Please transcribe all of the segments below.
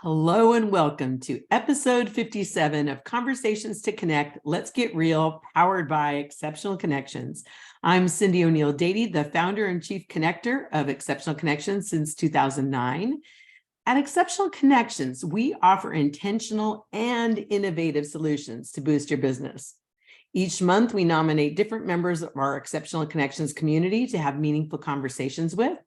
Hello and welcome to episode 57 of Conversations to Connect, Let's Get Real, powered by Exceptional Connections. I'm Cyndi ONeill-Dady, the founder and chief connector of Exceptional Connections since 2009. At Exceptional Connections, we offer intentional and innovative solutions to boost your business. Each month, we nominate different members of our Exceptional Connections community to have meaningful conversations with.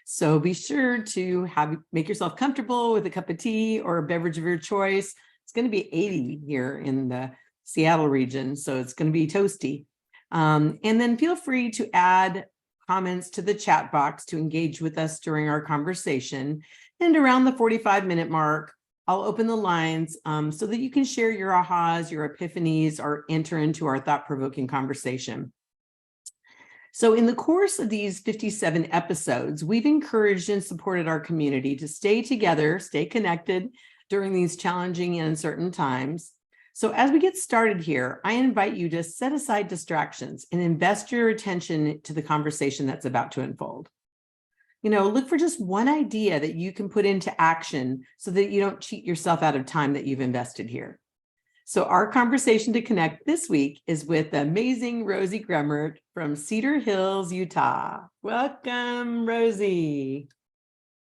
So be sure to make yourself comfortable with a cup of tea or a beverage of your choice. It's going to be 80 here in the Seattle region, so it's going to be toasty. And then feel free to add comments to the chat box to engage with us during our conversation. And around the 45-minute mark, I'll open the lines so that you can share your ahas, your epiphanies, or enter into our thought-provoking conversation. So in the course of these 57 episodes, we've encouraged and supported our community to stay together, stay connected during these challenging and uncertain times. So as we get started here, I invite you to set aside distractions and invest your attention to the conversation that's about to unfold. Look for just one idea that you can put into action so that you don't cheat yourself out of time that you've invested here. So our conversation to connect this week is with the amazing Rosie Gremmert from Cedar Hills, Utah. Welcome, Rosie.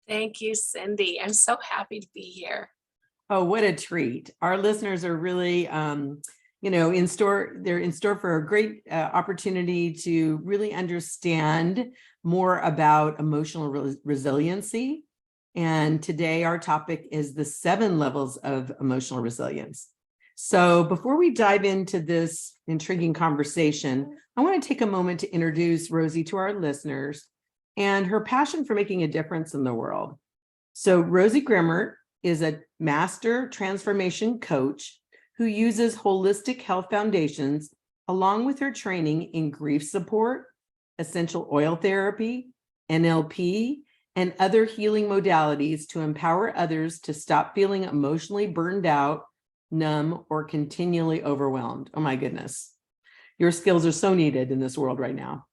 Thank you, Cyndi. I'm so happy to be here. Oh, what a treat. Our listeners are really, in store. They're in store for a great opportunity to really understand more about emotional resiliency. And today our topic is the 7 levels of emotional resilience. So before we dive into this intriguing conversation, I want to take a moment to introduce Rosie to our listeners and her passion for making a difference in the world. So Rosie Gremmert is a master transformation coach who uses holistic health foundations along with her training in grief support, essential oil therapy, NLP, and other healing modalities to empower others to stop feeling emotionally burned out, numb, or continually overwhelmed. Oh my goodness. Your skills are so needed in this world right now.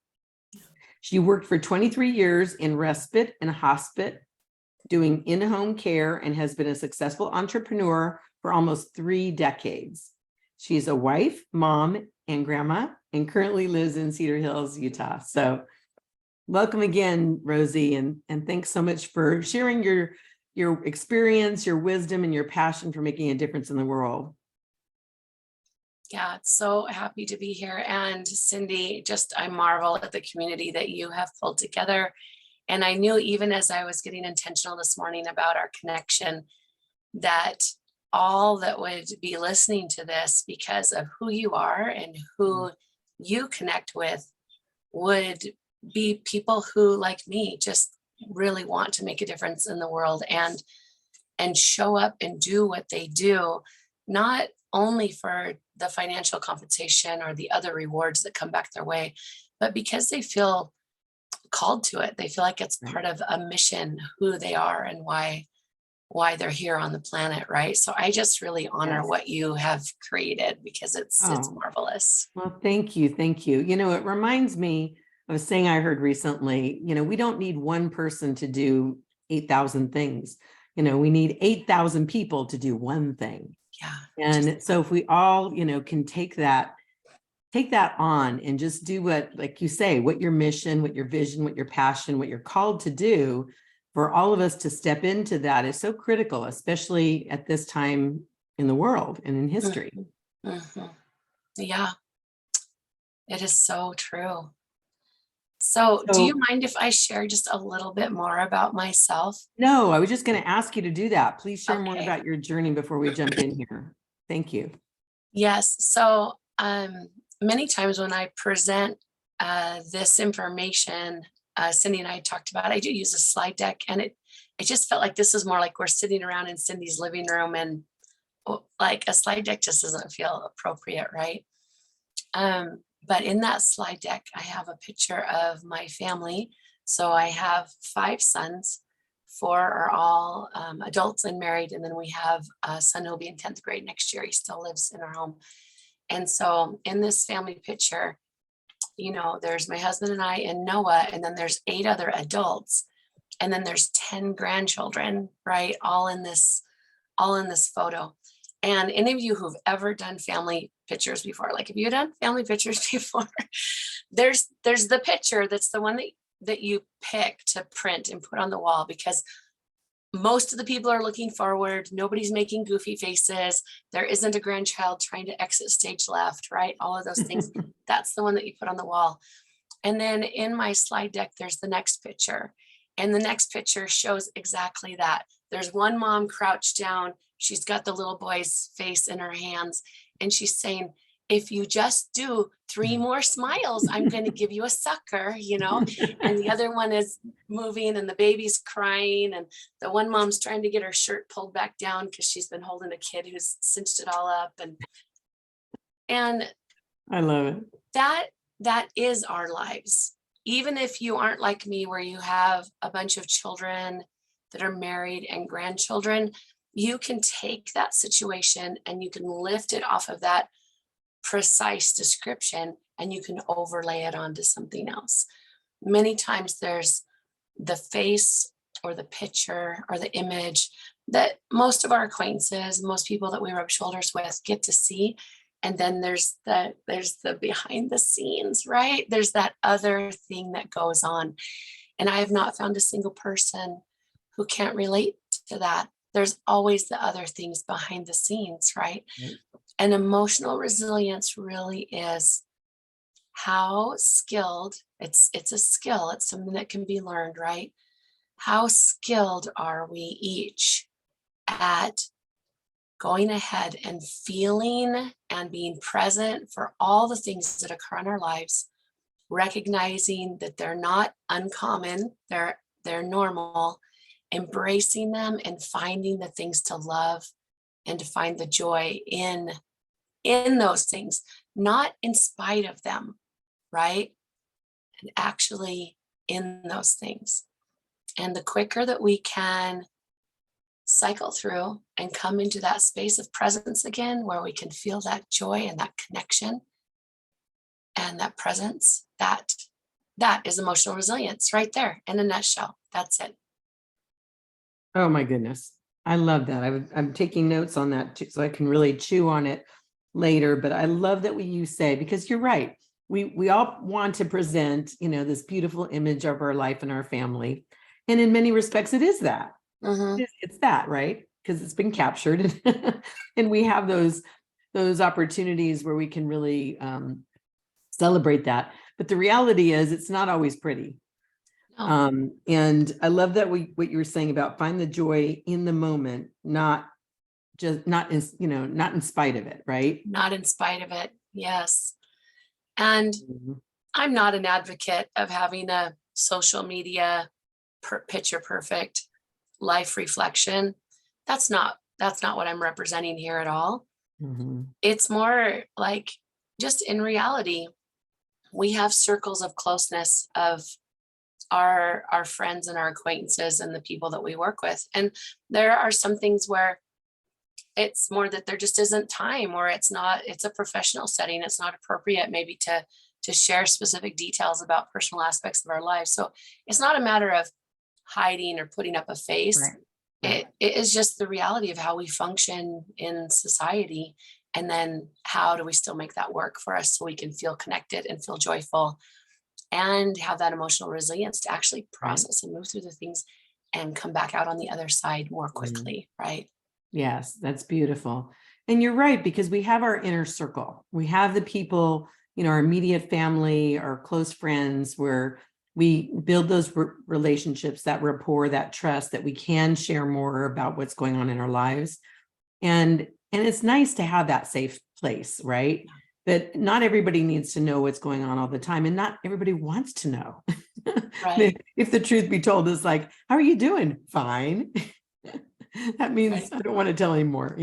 She worked for 23 years in respite and hospice, doing in-home care, and has been a successful entrepreneur for almost 3 decades. She's a wife, mom, and grandma, and currently lives in Cedar Hills, Utah. So welcome again, Rosie, and thanks so much for sharing your experience, your wisdom, and your passion for making a difference in the world. Yeah, so happy to be here. And Cyndi, I marvel at the community that you have pulled together. And I knew even as I was getting intentional this morning about our connection, that all that would be listening to this because of who you are and who you connect with would be people who, like me, just really want to make a difference in the world and show up and do what they do, not only for the financial compensation or the other rewards that come back their way, but because they feel called to it. They feel like it's part of a mission, who they are and why they're here on the planet, right? So I just really honor what you have created because it's marvelous. Well, thank you. It reminds me of a saying I heard recently. We don't need one person to do 8,000 things. We need 8,000 people to do one thing. Yeah. And so if we all, can take that on and just do what, like you say, what your mission, what your vision, what your passion, what you're called to do, for all of us to step into that is so critical, especially at this time in the world and in history. Mm-hmm. Yeah, it is so true. So do you mind if I share just a little bit more about myself? No, I was just going to ask you to do that. Please share more about your journey before we jump in here. Thank you. Yes. So many times when I present this information, Cyndi and I talked about, I do use a slide deck, and it just felt like this is more like we're sitting around in Cyndi's living room, and like a slide deck just doesn't feel appropriate, right? But in that slide deck, I have a picture of my family. So I have 5 sons. 4 are all adults and married. And then we have a son who'll be in 10th grade next year. He still lives in our home. And so in this family picture, there's my husband and I and Noah, and then there's 8 other adults. And then there's 10 grandchildren, right? All in this all in this photo. And any of you who've ever done family pictures before, like if you've done family pictures before, there's the picture that's the one that you pick to print and put on the wall, because most of the people are looking forward. Nobody's making goofy faces. There isn't a grandchild trying to exit stage left, right? All of those things. That's the one that you put on the wall. And then in my slide deck, there's the next picture. And the next picture shows exactly that. There's one mom crouched down. She's got the little boy's face in her hands. And she's saying, if you just do 3 more smiles, I'm going to give you a sucker, you know? And the other one is moving and the baby's crying. And the one mom's trying to get her shirt pulled back down because she's been holding a kid who's cinched it all up. And I love it. That is our lives. Even if you aren't like me, where you have a bunch of children that are married and grandchildren, you can take that situation and you can lift it off of that precise description and you can overlay it onto something else. Many times there's the face or the picture or the image that most of our acquaintances, most people that we rub shoulders with get to see. And then there's the behind the scenes, right? There's that other thing that goes on. And I have not found a single person who can't relate to that. There's always the other things behind the scenes, right? Right. And emotional resilience really is how skilled, it's a skill, it's something that can be learned, right? How skilled are we each at going ahead and feeling and being present for all the things that occur in our lives, recognizing that they're not uncommon, they're normal, embracing them and finding the things to love and to find the joy in those things, not in spite of them, right? And actually in those things. And the quicker that we can cycle through and come into that space of presence again, where we can feel that joy and that connection and that presence, that is emotional resilience right there in a nutshell. That's it. Oh my goodness. I love that. I'm taking notes on that too, so I can really chew on it later. But I love that what you say, because you're right. We all want to present, this beautiful image of our life and our family. And in many respects, it is that. Mm-hmm. It's that, right? Because it's been captured. And we have those opportunities where we can really celebrate that. But the reality is it's not always pretty. No. And I love that what you were saying about find the joy in the moment, not in spite of it, right? Not in spite of it. Yes. And Mm-hmm. I'm not an advocate of having a social media picture perfect life reflection. That's not what I'm representing here at all. Mm-hmm. It's more like just in reality, we have circles of closeness of our friends and our acquaintances and the people that we work with. And there are some things where it's more that there just isn't time, or it's a professional setting. It's not appropriate maybe to share specific details about personal aspects of our lives. So it's not a matter of hiding or putting up a face. Right. It is just the reality of how we function in society. And then how do we still make that work for us so we can feel connected and feel joyful and have that emotional resilience to actually process and move through the things and come back out on the other side more quickly, right? Yes, that's beautiful. And you're right, because we have our inner circle. We have the people, our immediate family, our close friends, where we build those relationships, that rapport, that trust, that we can share more about what's going on in our lives. And it's nice to have that safe place, right? But not everybody needs to know what's going on all the time, and not everybody wants to know. Right. If the truth be told, is like, how are you doing? Fine. That means right. I don't want to tell anymore,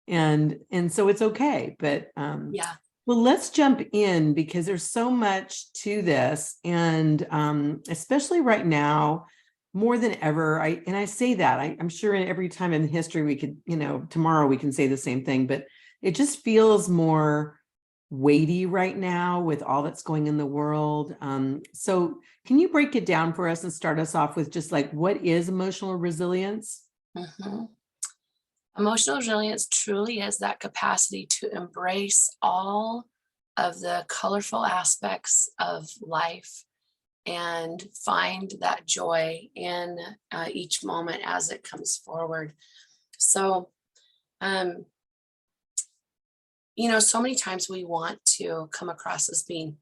and so it's okay. But yeah. Well, let's jump in, because there's so much to this, and especially right now, more than ever. I say that I'm sure every time in history we could, tomorrow we can say the same thing, but it just feels more weighty right now with all that's going in the world. So can you break it down for us and start us off with just like, what is emotional resilience? Mm-hmm. Emotional resilience truly is that capacity to embrace all of the colorful aspects of life and find that joy in each moment as it comes forward. So, um, so many times we want to come across as being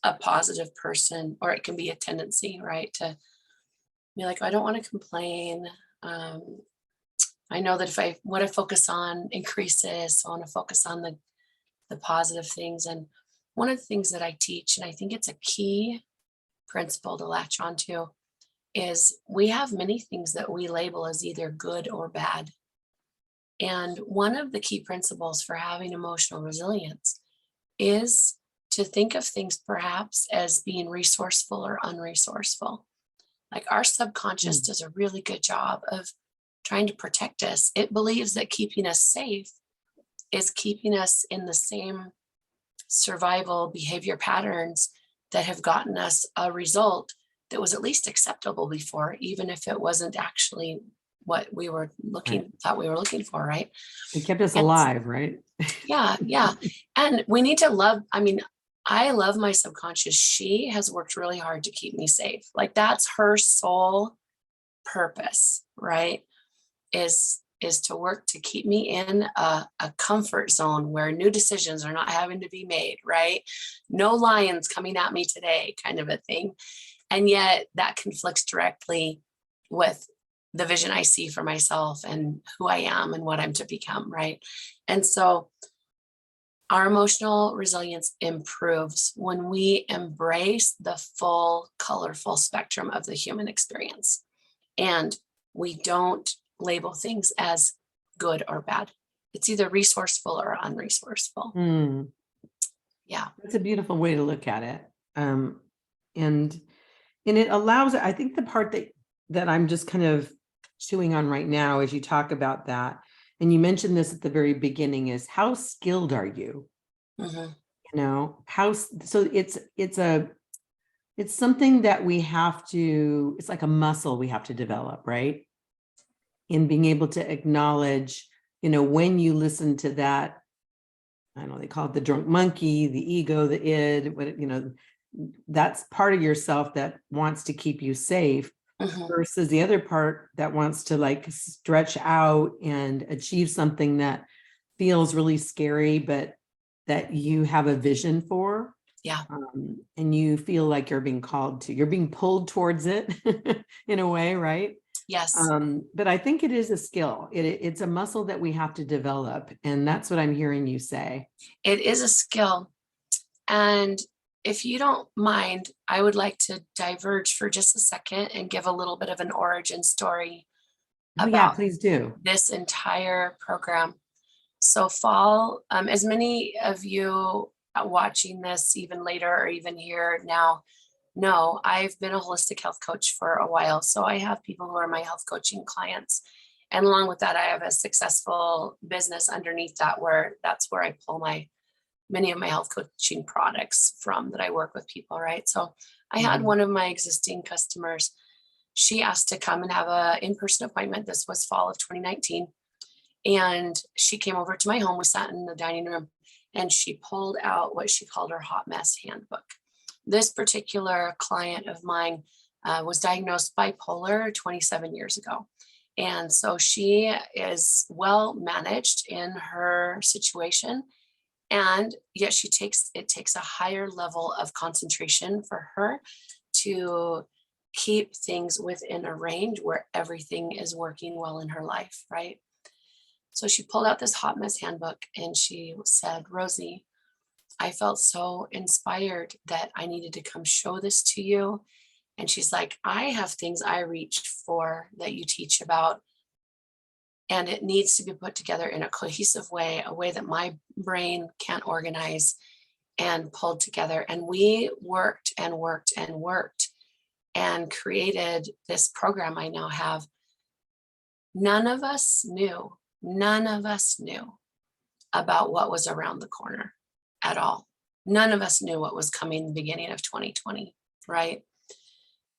a positive person, or it can be a tendency, right? To be like, I don't want to complain. Um, I know that if I what I focus on increases, so I want to focus on the positive things. And one of the things that I teach, and I think it's a key principle to latch onto, is we have many things that we label as either good or bad. And one of the key principles for having emotional resilience is to think of things perhaps as being resourceful or unresourceful. Like our subconscious Mm. does a really good job of trying to protect us. It believes that keeping us safe is keeping us in the same survival behavior patterns that have gotten us a result that was at least acceptable before, even if it wasn't actually what we were Right. thought we were looking for, right? It kept us And alive, right? yeah, yeah. And we need to love, I mean, I love my subconscious. She has worked really hard to keep me safe. Like that's her sole purpose, right? Is to work to keep me in a comfort zone where new decisions are not having to be made, right? No lions coming at me today, kind of a thing. And yet that conflicts directly with the vision I see for myself and who I am and what I'm to become, right? And so our emotional resilience improves when we embrace the full, colorful spectrum of the human experience. And we don't label things as good or bad. It's either resourceful or unresourceful. Mm, Yeah. that's a beautiful way to look at it. Um, and it allows, I think the part that I'm just kind of chewing on right now as you talk about that, and you mentioned this at the very beginning, is how skilled are you? Mhm. So it's something that we have to, it's like a muscle we have to develop, right? In being able to acknowledge, when you listen to that, I don't know, they call it the drunk monkey, the ego, the id, that's part of yourself that wants to keep you safe Mhm. versus the other part that wants to like stretch out and achieve something that feels really scary, but that you have a vision for. Yeah. And you feel like you're being pulled towards it in a way, right? Yes. But I think it is a skill. It's a muscle that we have to develop. And that's what I'm hearing you say. It is a skill. And if you don't mind, I would like to diverge for just a second and give a little bit of an origin story Oh yeah, about please do. this entire program. So fall, as many of you watching this even later or even here now know, I've been a holistic health coach for a while. So I have people who are my health coaching clients. And along with that, I have a successful business underneath that where that's where I pull many of my health coaching products from that I work with people, right? So I had Mhm. one of my existing customers. She asked to come and have a in-person appointment. This was fall of 2019. And she came over to my home. We sat in the dining room and she pulled out what she called her hot mess handbook. This particular client of mine was diagnosed bipolar 27 years ago. And so she is well managed in her situation. And yet it takes a higher level of concentration for her to keep things within a range where everything is working well in her life, right? So she pulled out this hot mess handbook and she said, Rosie, I felt so inspired that I needed to come show this to you. And she's like, I have things I reach for that you teach about, and it needs to be put together in a cohesive way, a way that my brain can't organize and pulled together. And we worked and worked and worked and created this program I now have. None of us knew about what was around the corner at all. None of us knew what was coming the beginning of 2020, right?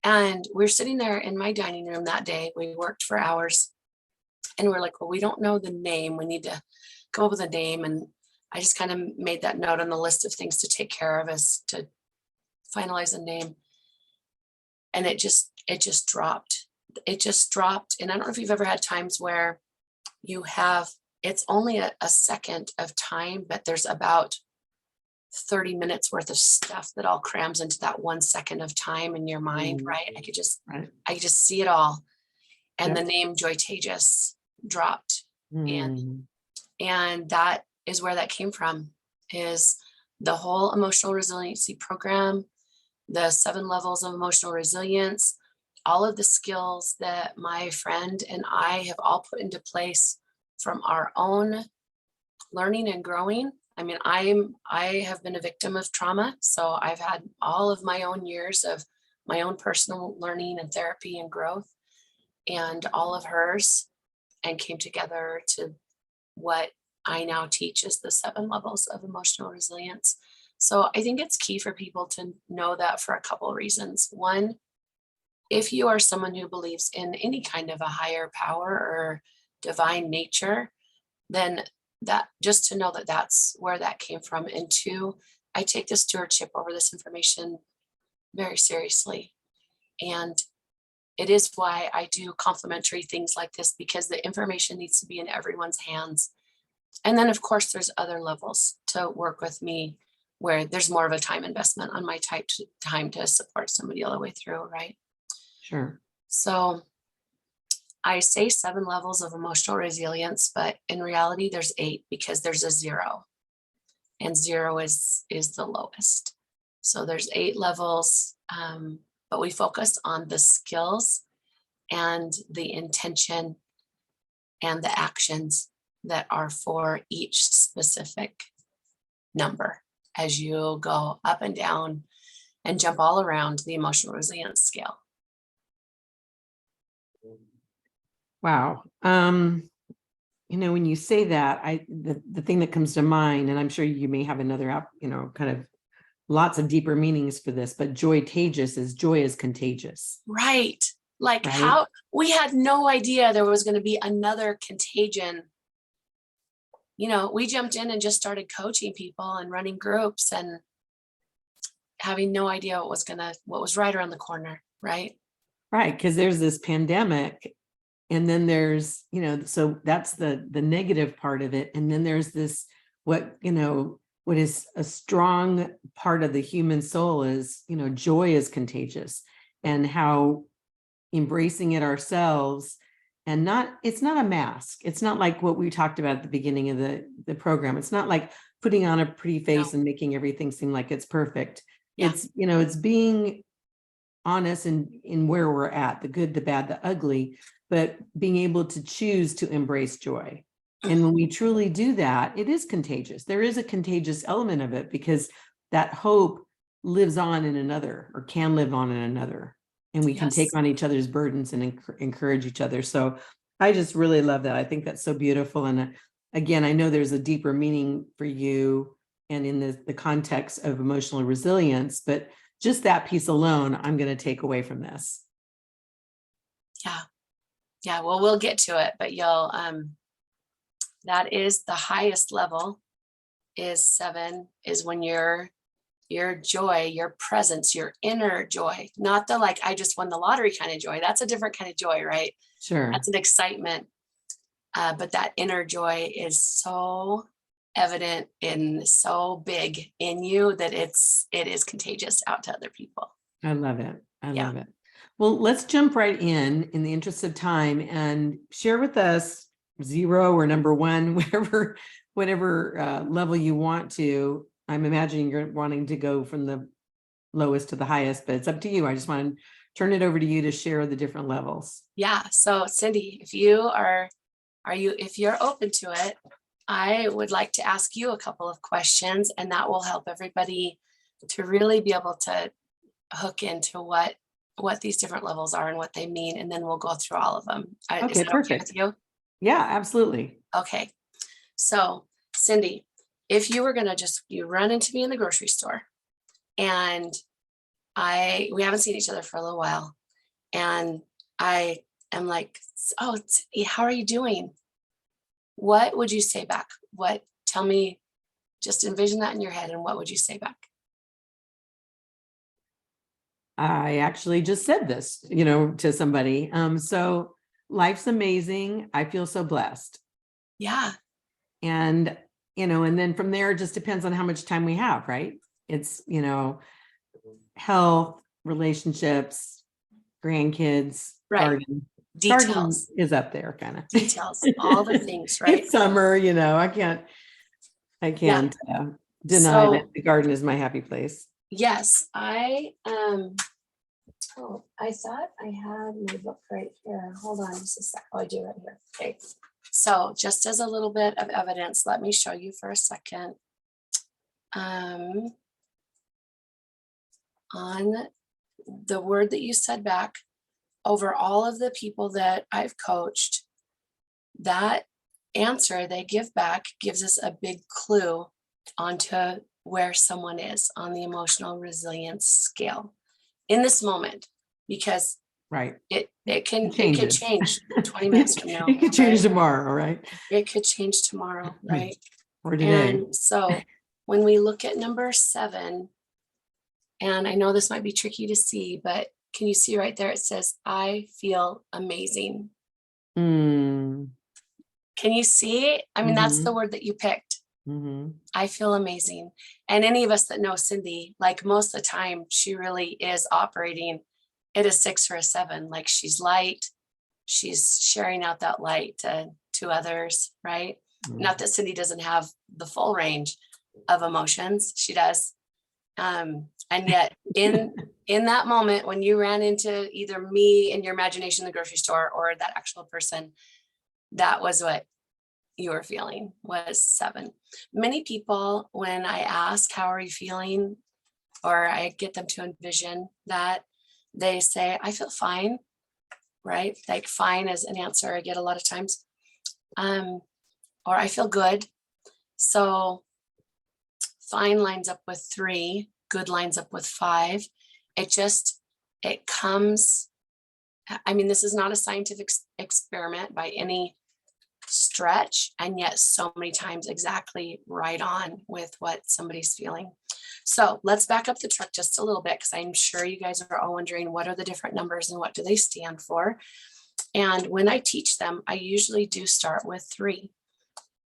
And we're sitting there in my dining room that day. We worked for hours. And we're like, well, we don't know the name. We need to come up with a name. And I just kind of made that note on the list of things to take care of is to finalize a name. And it just dropped. It just dropped. And I don't know if you've ever had times where you have, it's only a second of time, but there's about 30 minutes worth of stuff that all crams into that 1 second of time in your mind, right? I could just see it all. And the name Joytageous dropped. And that is where that came from, is the whole emotional resiliency program, the 7 levels of emotional resilience, all of the skills that my friend and I have all put into place from our own learning and growing. I mean, I have been a victim of trauma. So I've had all of my own years of my own personal learning and therapy and growth, and all of hers, and came together to what I now teach is the 7 levels of emotional resilience. So I think it's key for people to know that for a couple of reasons. One, if you are someone who believes in any kind of a higher power or divine nature, then that just to know that that's where that came from. And 2, I take the stewardship over this information very seriously. And it is why I do complimentary things like this, because the information needs to be in everyone's hands. And then, of course, there's other levels to work with me where there's more of a time investment on my time to support somebody all the way through, right? Sure. So I say 7 levels of emotional resilience, but in reality, there's 8 because there's a 0, and 0 is the lowest. So there's 8 levels, but we focus on the skills and the intention and the actions that are for each specific number as you go up and down and jump all around the emotional resilience scale. Wow. When you say that, the thing that comes to mind, and I'm sure you may have another, kind of lots of deeper meanings for this, but joytageous is joy is contagious. Right. Like how we had no idea there was going to be another contagion. We jumped in and just started coaching people and running groups and having no idea what was right around the corner. Right. Right. Because there's this pandemic. And then there's, so that's the negative part of it. And then there's this, what is a strong part of the human soul is, joy is contagious, and how embracing it ourselves, and it's not a mask. It's not like what we talked about at the beginning of the program. It's not like putting on a pretty face and making everything seem like it's perfect. Yeah. It's being honest in where we're at, the good, the bad, the ugly, but being able to choose to embrace joy. And when we truly do that, it is contagious. There is a contagious element of it, because that hope lives on in another, or can live on in another. And we can take on each other's burdens and encourage each other. So I just really love that. I think that's so beautiful. And again, I know there's a deeper meaning for you and in the context of emotional resilience, but just that piece alone, I'm going to take away from this. Yeah. Well, we'll get to it, but you'll, that is the highest level is 7, is when your joy, your presence, your inner joy, not the, like, I just won the lottery kind of joy. That's a different kind of joy, right? Sure. That's an excitement. But that inner joy is so evident and so big in you that it is contagious out to other people. I love it. I love it. Well, let's jump right in the interest of time, and share with us 0 or number 1, whatever level you want to. I'm imagining you're wanting to go from the lowest to the highest, but it's up to you. I just want to turn it over to you to share the different levels. Yeah. So Cyndi, if you're open to it, I would like to ask you a couple of questions, and that will help everybody to really be able to hook into what these different levels are and what they mean. And then we'll go through all of them. Okay, perfect. Okay with you? Yeah, absolutely. Okay. So Cyndi, if you were going to you run into me in the grocery store, and we haven't seen each other for a little while, and I am like, oh, how are you doing? What would you say back? Tell me, just envision that in your head. And what would you say back? I actually just said this, to somebody. So life's amazing. I feel so blessed. Yeah. And, and then from there, it just depends on how much time we have, right? It's, health, relationships, grandkids, Right. garden. Details. Garden is up there kind of. Details, all the things, right? It's summer, I can't deny that the garden is my happy place. Yes, I thought I had my book right here. Hold on just a sec. Oh, I do right here. Okay. So just as a little bit of evidence, let me show you for a second. On the word that you said back, over all of the people that I've coached, that answer they give back gives us a big clue onto where someone is on the emotional resilience scale in this moment, because right, it could change 20 minutes from now. It could change right? tomorrow, right? It could change tomorrow, right? Or today. And so when we look at number 7, and I know this might be tricky to see, but can you see right there? It says, I feel amazing. Mm. Can you see? I mean, that's the word that you picked. Mm-hmm. I feel amazing. And any of us that know Cyndi, like most of the time, she really is operating at a 6 or a 7. Like she's light. She's sharing out that light to others, right? Mm-hmm. Not that Cyndi doesn't have the full range of emotions. She does. And yet in that moment, when you ran into either me in your imagination in the grocery store or that actual person, that was what you were feeling, was 7. Many people, when I ask, how are you feeling? Or I get them to envision that, they say, I feel fine, right? Like fine is an answer I get a lot of times. Or I feel good. So fine lines up with 3, good lines up with 5. It comes, I mean, this is not a scientific experiment by any stretch, and yet so many times exactly right on with what somebody's feeling. So let's back up the truck just a little bit, because I'm sure you guys are all wondering, what are the different numbers and what do they stand for? And when I teach them, I usually do start with 3,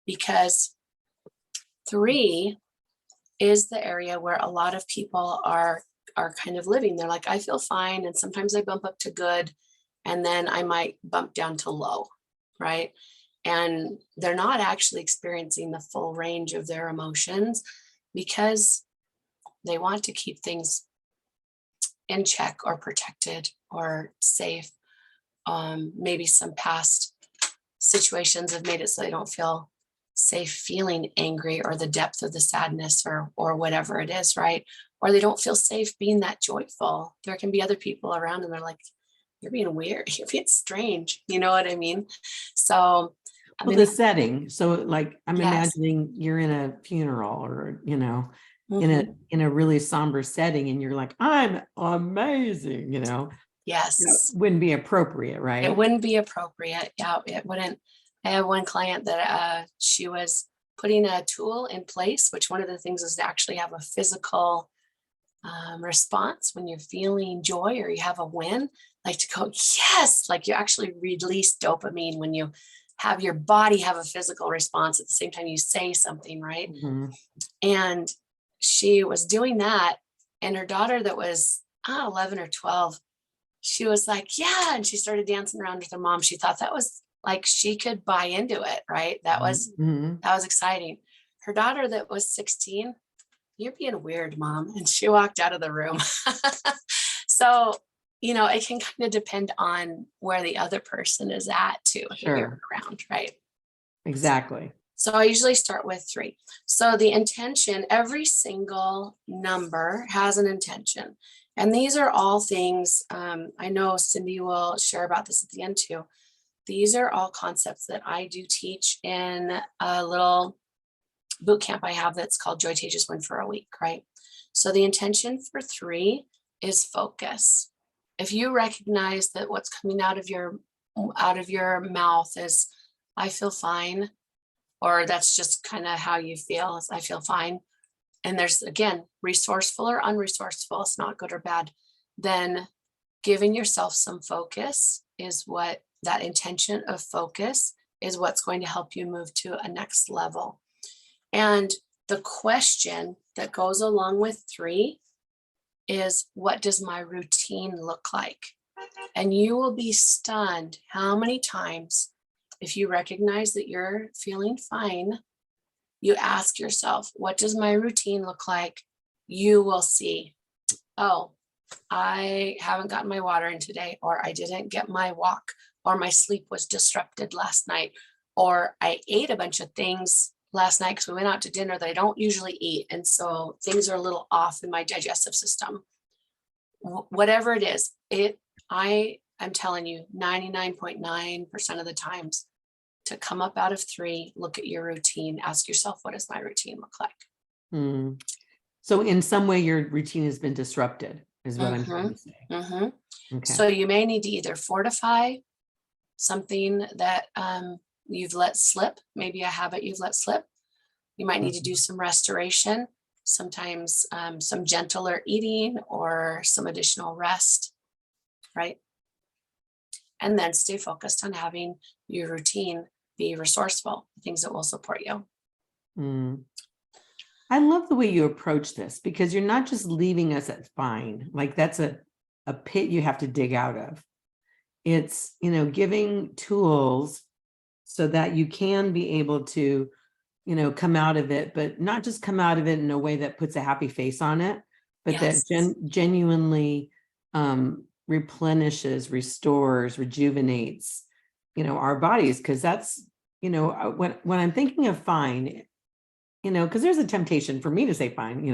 because 3 is the area where a lot of people are kind of living. They're like, I feel fine. And sometimes I bump up to good, and then I might bump down to low, right? And they're not actually experiencing the full range of their emotions, because they want to keep things in check or protected or safe. Maybe some past situations have made it so they don't feel safe feeling angry or the depth of the sadness or whatever it is, right? Or they don't feel safe being that joyful. There can be other people around and they're like, you're being weird, you're being strange. You know what I mean? So the setting. So like, I'm yes. imagining you're in a funeral or, Mm-hmm. in a really somber setting, and you're like, I'm amazing, Yes. That wouldn't be appropriate, right? It wouldn't be appropriate. Yeah, it wouldn't. I have one client that she was putting a tool in place, which one of the things is to actually have a physical response when you're feeling joy or you have a win, like to go, yes, like you actually release dopamine when you have your body have a physical response at the same time you say something, right? Mm-hmm. And she was doing that, and her daughter that was 11 or 12, she was like, yeah, and she started dancing around with her mom. She thought that was like, she could buy into it, right? That was exciting. Her daughter that was 16, you're being weird, Mom. And she walked out of the room. So, it can kind of depend on where the other person is at too. Sure. You're around, right? Exactly. So I usually start with 3. So the intention, every single number has an intention. And these are all things, I know Cyndi will share about this at the end too. These are all concepts that I do teach in a little boot camp I have that's called Joy Tages Win for a Week, right? So the intention for 3 is focus. If you recognize that what's coming out of your out of your mouth is, I feel fine, or that's just kind of how you feel, is I feel fine. And there's, again, resourceful or unresourceful, it's not good or bad. Then giving yourself some focus is what, that intention of focus is what's going to help you move to a next level. And the question that goes along with 3 is, what does my routine look like? And you will be stunned how many times, if you recognize that you're feeling fine, you ask yourself, what does my routine look like? You will see, oh, I haven't gotten my water in today, or I didn't get my walk, or my sleep was disrupted last night, or I ate a bunch of things last night because we went out to dinner that I don't usually eat. And so things are a little off in my digestive system. Whatever it is, I'm telling you, 99.9% of the times, to come up out of 3, look at your routine, ask yourself, what does my routine look like? Hmm. So in some way, your routine has been disrupted, is what I'm trying to say. Okay. So you may need to either fortify something that you've let slip, maybe a habit you've let slip. You might need to do some restoration, sometimes some gentler eating or some additional rest, right? And then stay focused on having your routine be resourceful, things that will support you. I love the way you approach this, because you're not just leaving us at fine, like that's a pit you have to dig out of. It's, giving tools so that you can be able to, come out of it, but not just come out of it in a way that puts a happy face on it, but Yes. that genuinely replenishes, restores, rejuvenates, our bodies. Because that's, when I'm thinking of fine, because there's a temptation for me to say fine,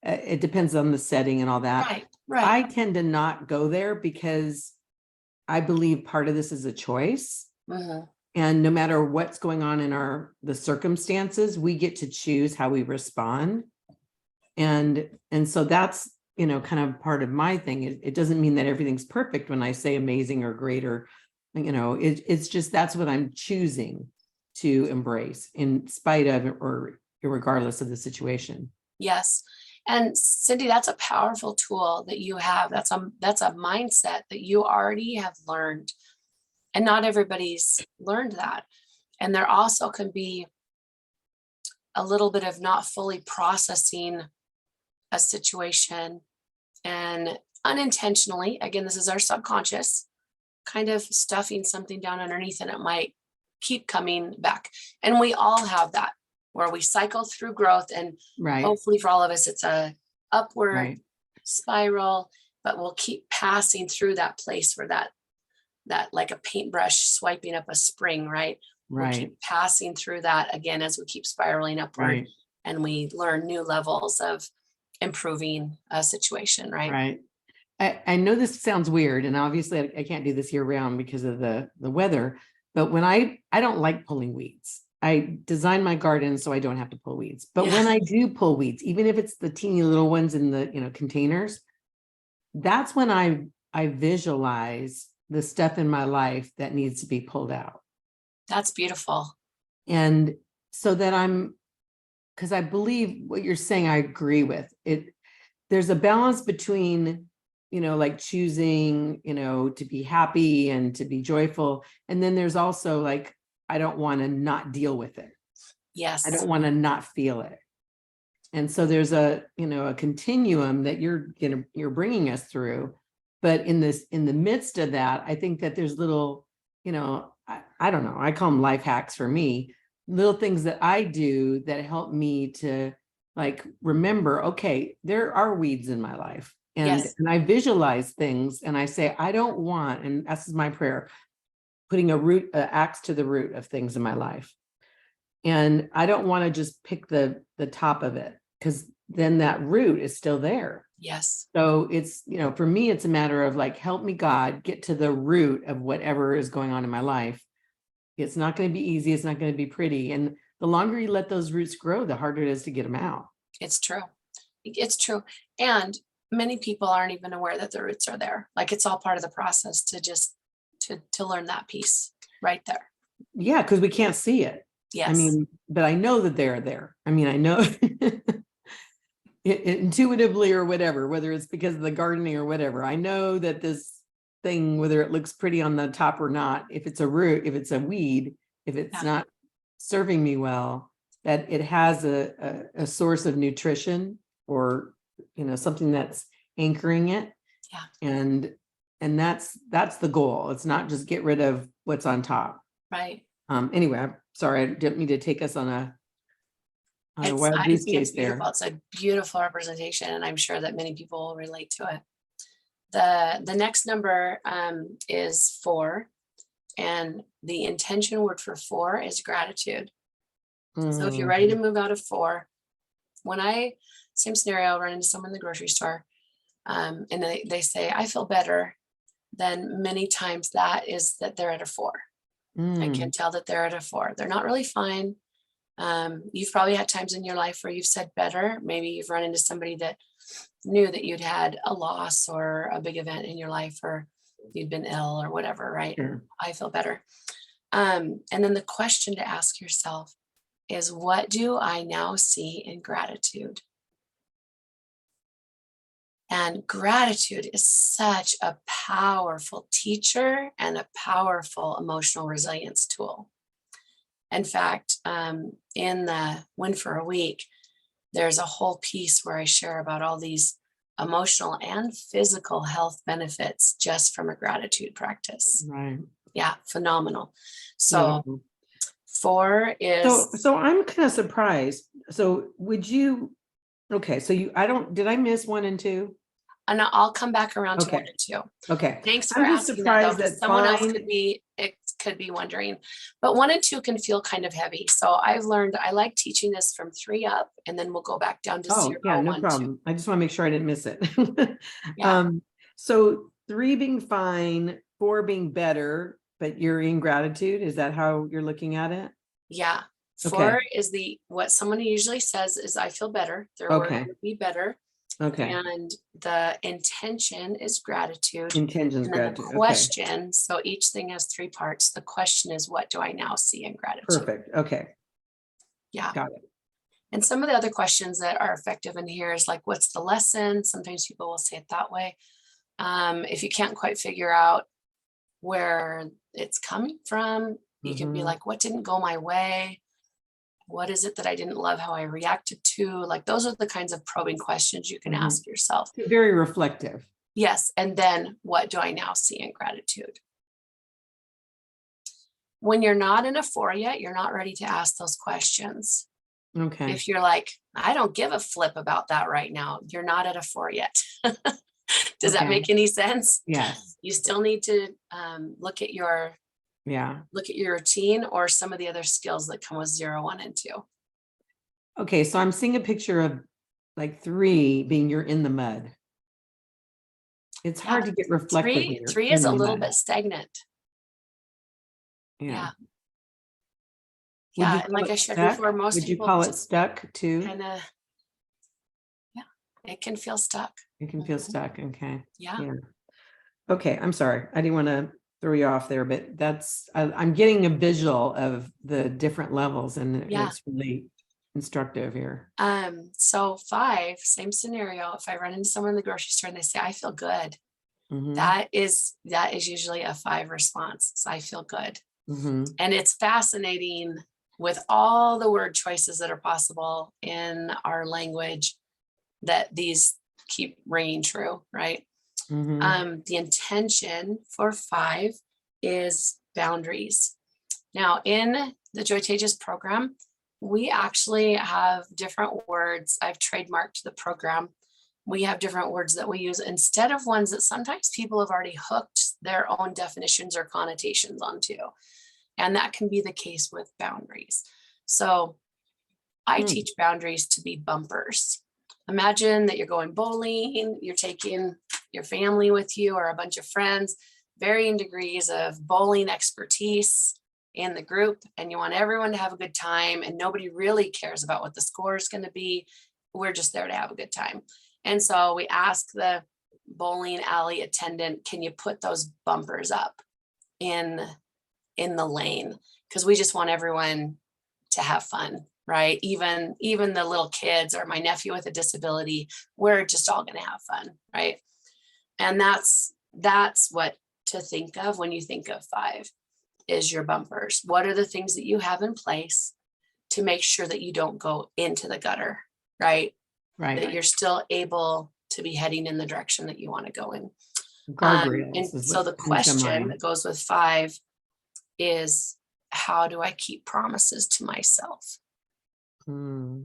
it depends on the setting and all that. Right. I tend to not go there, because I believe part of this is a choice. And no matter what's going on in the circumstances, we get to choose how we respond. And so that's, kind of part of my thing. It doesn't mean that everything's perfect when I say amazing or great, or, it's just, that's what I'm choosing to embrace in spite of, or regardless of the situation. Yes. And Cyndi, that's a powerful tool that you have. That's a mindset that you already have learned. And not everybody's learned that. And there also can be a little bit of not fully processing a situation and unintentionally, again, this is our subconscious, kind of stuffing something down underneath, and it might keep coming back. And we all have that, where we cycle through growth, and hopefully for all of us, it's a upward spiral, but we'll keep passing through that place where that like a paintbrush swiping up a spring, right? We'll keep passing through that again as we keep spiraling upward, and we learn new levels of improving a situation, right? I know this sounds weird, and obviously I can't do this year round because of the weather, but when I don't like pulling weeds. I design my garden so I don't have to pull weeds. But when I do pull weeds, even if it's the teeny little ones in the containers, that's when I visualize the stuff in my life that needs to be pulled out. That's beautiful. And so that because I believe what you're saying, I agree with it. There's a balance between, like choosing, to be happy and to be joyful. And then there's also like, I don't want to not deal with it. Yes. I don't want to not feel it. And so there's a continuum that you're bringing us through. But in the midst of that, I think that there's little, I don't know, I call them life hacks for me, little things that I do that help me to like, remember, okay, there are weeds in my life. And I visualize things, and I say, I don't want, and this is my prayer, putting an axe to the root of things in my life. And I don't want to just pick the top of it, because then that root is still there. Yes. So it's, for me, it's a matter of like, help me God get to the root of whatever is going on in my life. It's not going to be easy. It's not going to be pretty. And the longer you let those roots grow, the harder it is to get them out. It's true. It's true. And many people aren't even aware that the roots are there. Like, it's all part of the process to to learn that piece right there. Yeah, because we can't see it. Yes. I mean, but I know that they're there. I mean, I know intuitively or whatever, whether it's because of the gardening or whatever. I know that this thing, whether it looks pretty on the top or not, if it's a root, if it's a weed, if it's not serving me well, that it has a source of nutrition or, something that's anchoring it. Yeah. And that's the goal. It's not just get rid of what's on top. Right. Anyway, I'm sorry, I didn't mean to take us on a wild I goose think it's chase there. beautiful. It's a beautiful representation, and I'm sure that many people will relate to it. The next number is 4, and the intention word for 4 is gratitude. So if you're ready to move out of 4, same scenario, I'll run into someone in the grocery store, and they say, I feel better, then many times that is that they're at a 4. I can tell that they're at a 4. They're not really fine. You've probably had times in your life where you've said better. Maybe you've run into somebody that knew that you'd had a loss or a big event in your life, or you'd been ill or whatever, right? Sure. I feel better. And then the question to ask yourself is, what do I now see in gratitude? And gratitude is such a powerful teacher and a powerful emotional resilience tool. In fact, in the Win for a Week, there's a whole piece where I share about all these emotional and physical health benefits just from a gratitude practice. Right. Yeah, phenomenal. So 4 is. So I'm kind of surprised. So would you, okay, so did I miss 1 and 2? And I'll come back around to Okay. 1 and 2. Okay. Thanks for I'm just asking that, though, surprised 'cause that someone else fine- could be wondering. But 1 and 2 can feel kind of heavy. So I've learned I like teaching this from 3 up, and then we'll go back down to 0, yeah, no 1, problem. 2. I just want to make sure I didn't miss it. Yeah. So 3 being fine, 4 being better, but you're in gratitude. Is that how you're looking at it? Yeah. Okay. 4 is what someone usually says is, I feel better. Their word Okay. would be better. Okay. And the intention is gratitude. Intention's And then gratitude. the question, so each thing has 3 parts. The question is, what do I now see in gratitude? Perfect. Okay. Yeah. Got it. And some of the other questions that are effective in here is like, what's the lesson? Sometimes people will say it that way. If you can't quite figure out where it's coming from, you can be like, what didn't go my way? What is it that I didn't love how I reacted to? Like, those are the kinds of probing questions you can ask yourself. Very reflective. Yes. And then what do I now see in gratitude? When you're not in a 4 yet, you're not ready to ask those questions. Okay. If you're like, I don't give a flip about that right now, you're not at a 4 yet. Does that make any sense? Yes. You still need to look at your routine or some of the other skills that come with 0, 1, and 2. Okay, so I'm seeing a picture of like 3 being you're in the mud. It's hard to get reflective. 3 is a little bit stagnant. Yeah. Yeah. And like I shared before, most would you people call it stuck too? Kind of. Yeah, it can feel stuck. It can feel stuck. Okay. Yeah. Okay, I'm sorry. I didn't want to throw you off there, but I'm getting a visual of the different levels, and it's really instructive here. So 5, same scenario. If I run into someone in the grocery store and they say, I feel good, that is usually a 5 response. So I feel good. And it's fascinating with all the word choices that are possible in our language that these keep ringing true, right? The intention for 5 is boundaries. Now, in the Joytages program, we actually have different words. I've trademarked the program. We have different words that we use instead of ones that sometimes people have already hooked their own definitions or connotations onto. And that can be the case with boundaries. So I teach boundaries to be bumpers. Imagine that you're going bowling, you're taking your family with you or a bunch of friends, varying degrees of bowling expertise in the group, and you want everyone to have a good time, and nobody really cares about what the score is going to be. We're just there to have a good time. And so we ask the bowling alley attendant, can you put those bumpers up? in the lane, because we just want everyone to have fun, right? Even the little kids or my nephew with a disability, we're just all going to have fun, right? And that's what to think of when you think of 5 is your bumpers. What are the things that you have in place to make sure that you don't go into the gutter, right? Right. That you're still able to be heading in the direction that you want to go in. Guardrails. And so the question that goes with 5 is, how do I keep promises to myself? Hmm.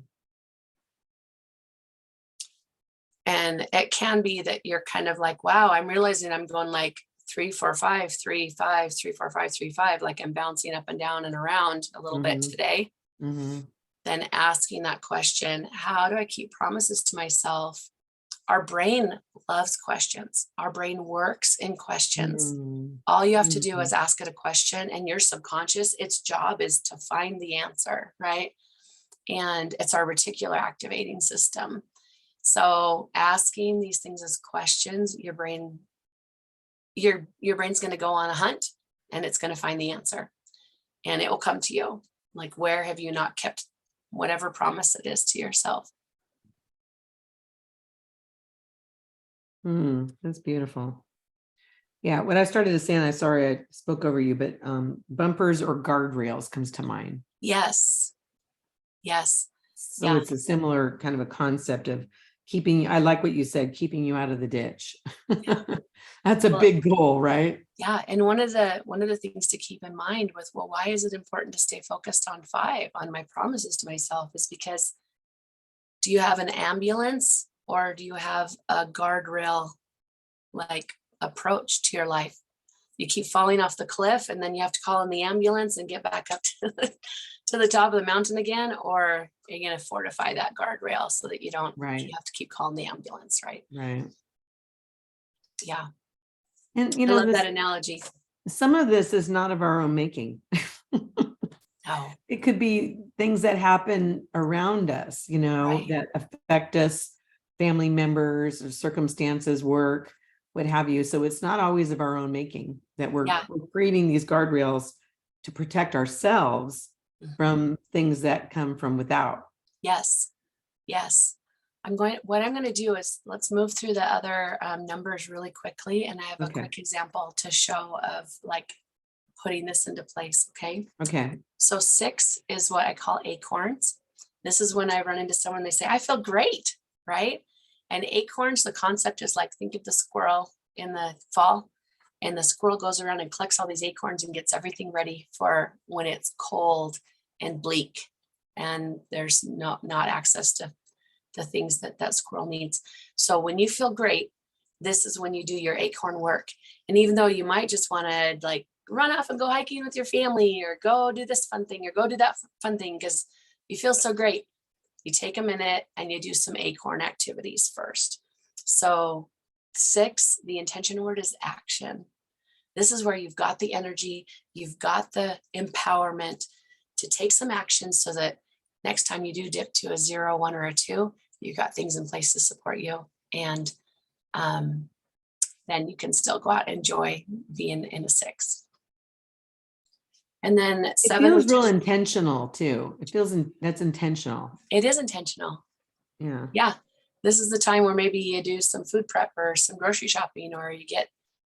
And it can be that you're kind of like, wow, I'm realizing I'm going like 3, 4, 5, 3, 5, 3, 4, 5, 3, 5, like I'm bouncing up and down and around a little bit today. Then asking that question, how do I keep promises to myself? Our brain loves questions. Our brain works in questions. All you have to do is ask it a question, and your subconscious, its job is to find the answer, right? And it's our reticular activating system. So asking these things as questions, your brain's going to go on a hunt, and it's going to find the answer, and it will come to you. Like, where have you not kept whatever promise it is to yourself? That's beautiful. Yeah, when I started to say, and I'm sorry I spoke over you, but bumpers or guardrails comes to mind. Yes. So it's a similar kind of a concept of keeping, I like what you said, keeping you out of the ditch. That's a big goal, right? Yeah. And one of the things to keep in mind with, well, why is it important to stay focused on 5, on my promises to myself, is because, do you have an ambulance or do you have a guardrail like approach to your life? You keep falling off the cliff and then you have to call in the ambulance and get back up to the top of the mountain again, or are you going to fortify that guardrail so that you don't you have to keep calling the ambulance, right? Yeah. And I love that analogy. Some of this is not of our own making. No. It could be things that happen around us, that affect us, family members or circumstances, work, what have you. So it's not always of our own making that we're creating these guardrails to protect ourselves from things that come from without. Yes. What I'm going to do is, let's move through the other numbers really quickly. And I have a quick example to show of like putting this into place. Okay. So 6 is what I call acorns. This is when I run into someone, they say, I feel great, right? And acorns, the concept is like, think of the squirrel in the fall, and the squirrel goes around and collects all these acorns and gets everything ready for when it's cold and bleak and there's not access to the things that squirrel needs. So when you feel great, this is when you do your acorn work. And even though you might just want to like run off and go hiking with your family, or go do this fun thing, or go do that fun thing because you feel so great, you take a minute and you do some acorn activities first. So 6, the intention word is action. This is where you've got the energy, you've got the empowerment to take some action so that next time you do dip to a 0, 1, or a 2, you've got things in place to support you. And then you can still go out and enjoy being in a 6. And then 7. It feels real intentional too. That's intentional. It is intentional. Yeah. Yeah. This is the time where maybe you do some food prep or some grocery shopping, or you get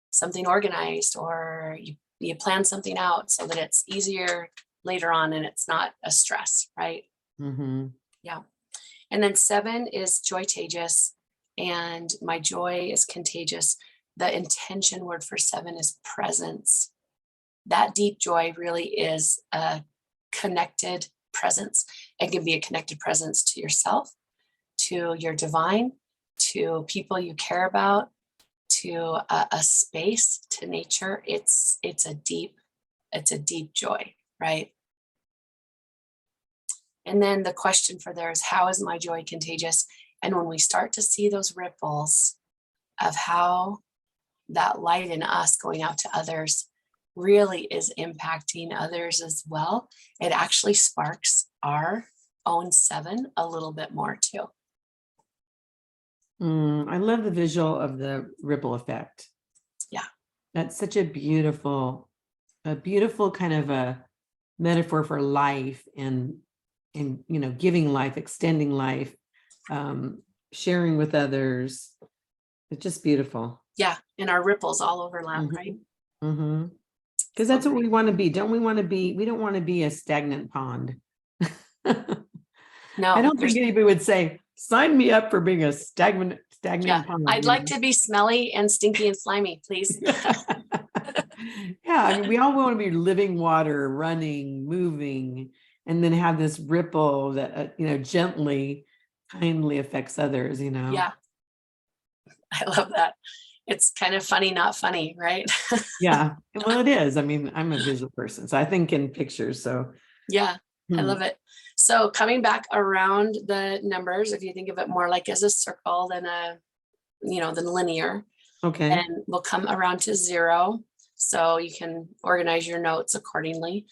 something organized, or you plan something out so that it's easier later on and it's not a stress, right? Yeah. And then 7 is joytagious, and my joy is contagious. The intention word for 7 is presence. That deep joy really is a connected presence. It can be a connected presence to yourself, to your divine, to people you care about, to a space, to nature. It's a deep joy, right? And then the question for there is, how is my joy contagious? And when we start to see those ripples of how that light in us going out to others really is impacting others as well, it actually sparks our own 7 a little bit more too. I love the visual of the ripple effect. Yeah. That's such a beautiful a beautiful kind of a metaphor for life and giving life, extending life, sharing with others. It's just beautiful. Yeah. And our ripples all overlap, Mhm. right? Mm-hmm. Because that's what we want to be. Don't we want to be? We don't want to be a stagnant pond. No, I don't think anybody would say, sign me up for being a stagnant pond. I'd like to be smelly and stinky and slimy, please. Yeah, I mean, we all want to be living water, running, moving, and then have this ripple that gently, kindly affects others. Yeah, I love that. It's kind of funny, not funny, right? Yeah, well, it is. I mean, I'm a visual person, so I think in pictures. So Yeah, I love it. So coming back around the numbers, if you think of it more like as a circle than than linear, okay. and we'll come around to 0. So you can organize your notes accordingly.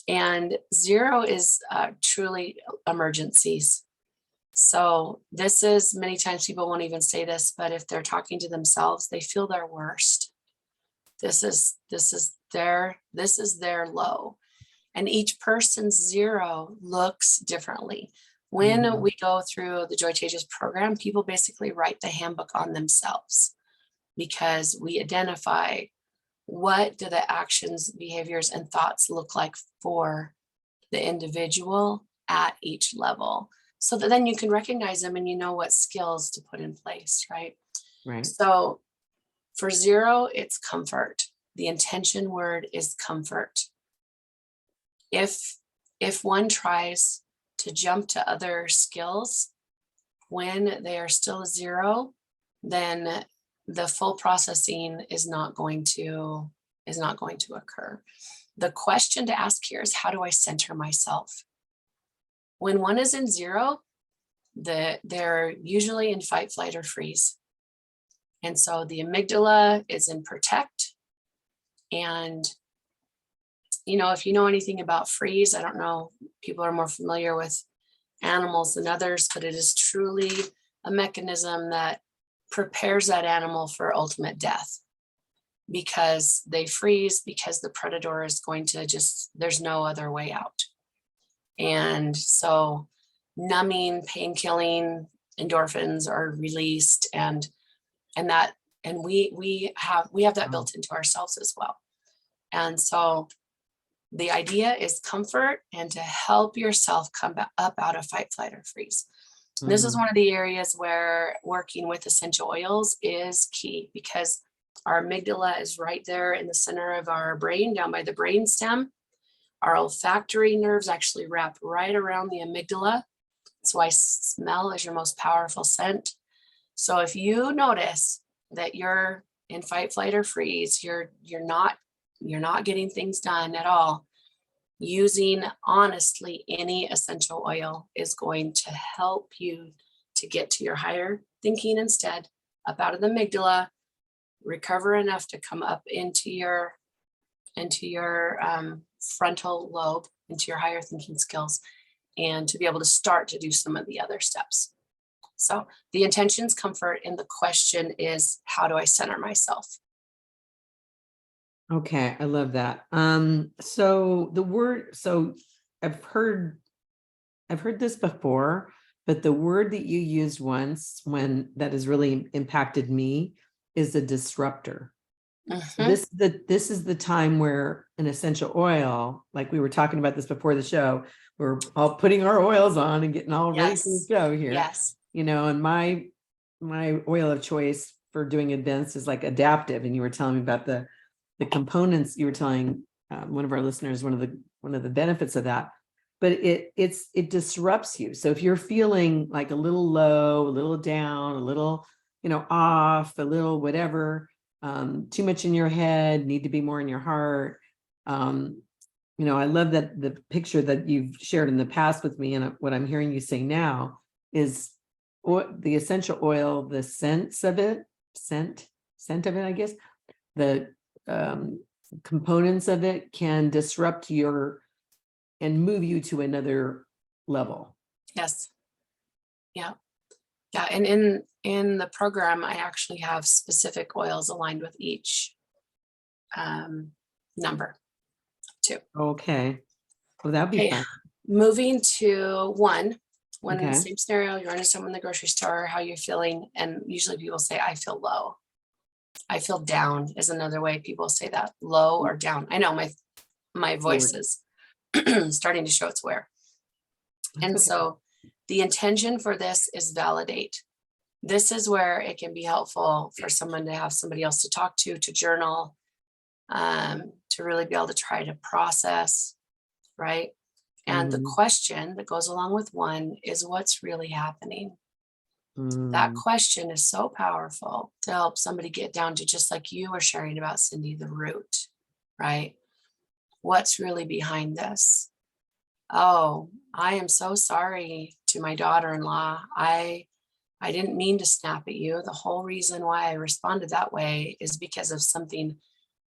And 0 is truly emergencies. So this is, many times people won't even say this, but if they're talking to themselves, they feel their worst. This is their low. And each person's 0 looks differently. When we go through the Joy Changes program, people basically write the handbook on themselves, because we identify what do the actions, behaviors, and thoughts look like for the individual at each level, so that then you can recognize them and you know what skills to put in place, right? Right. So for 0, it's comfort. The intention word is comfort. If one tries to jump to other skills when they are still 0, then the full processing is not going to occur. The question to ask here is, how do I center myself? When one is in 0, they're usually in fight, flight, or freeze. And so the amygdala is in protect. And if you know anything about freeze, I don't know, people are more familiar with animals than others, but it is truly a mechanism that prepares that animal for ultimate death, because they freeze because the predator is going to there's no other way out. And so numbing, pain killing, endorphins are released, and we have that built into ourselves as well. And so the idea is comfort and to help yourself come up out of fight, flight, or freeze. This is one of the areas where working with essential oils is key, because our amygdala is right there in the center of our brain, down by the brain stem. Our olfactory nerves actually wrap right around the amygdala. That's why smell is your most powerful scent. So if you notice that you're in fight, flight, or freeze, you're not getting things done at all, using honestly any essential oil is going to help you to get to your higher thinking instead, up out of the amygdala, recover enough to come up into your frontal lobe, into your higher thinking skills, and to be able to start to do some of the other steps. So the intention's comfort, and the question is, how do I center myself? Okay, I love that. So I've heard this before, but the word that you used once that has really impacted me is a disruptor. This is the time where an essential oil, like we were talking about this before the show, we're all putting our oils on and getting all ready for the show here. Yes. And my oil of choice for doing events is like adaptive. And you were telling me about the components. You were telling one of our listeners one of the benefits of that, but it disrupts you. So if you're feeling like a little low, a little down, a little off, a little whatever, too much in your head, need to be more in your heart. I love that the picture that you've shared in the past with me, and what I'm hearing you say now is the essential oil, the scent of it, I guess, the components of it can disrupt and move you to another level. Yes. Yeah. Yeah. And in the program, I actually have specific oils aligned with each number. 2. Okay. Well, that'd be Okay. fun. Moving to 1. When in the Okay. same scenario, you're running someone in the grocery store, how you're feeling. And usually people say, I feel low. I feel down is another way people say that, low or down. I know my voice is starting to show its wear. And Okay. so the intention for this is validate. This is where it can be helpful for someone to have somebody else to talk to journal, to really be able to try to process, right? And the Mhm. question that goes along with 1 is what's really happening. That Mm. question is so powerful to help somebody get down to, just like you were sharing about, Cyndi, the root, right? What's really behind this? Oh, I am so sorry to my daughter-in-law. I didn't mean to snap at you. The whole reason why I responded that way is because of something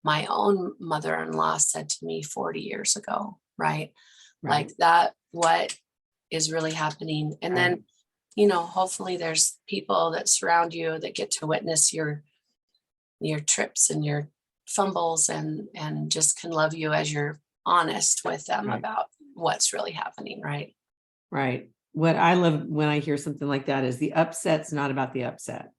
my own mother-in-law said to me 40 years ago, right? Right. Like that, what is really happening? And Right. then, hopefully there's people that surround you that get to witness your trips and your fumbles, and just can love you as you're honest with them Right. about what's really happening, right? Right. What I love when I hear something like that is the upset's not about the upset.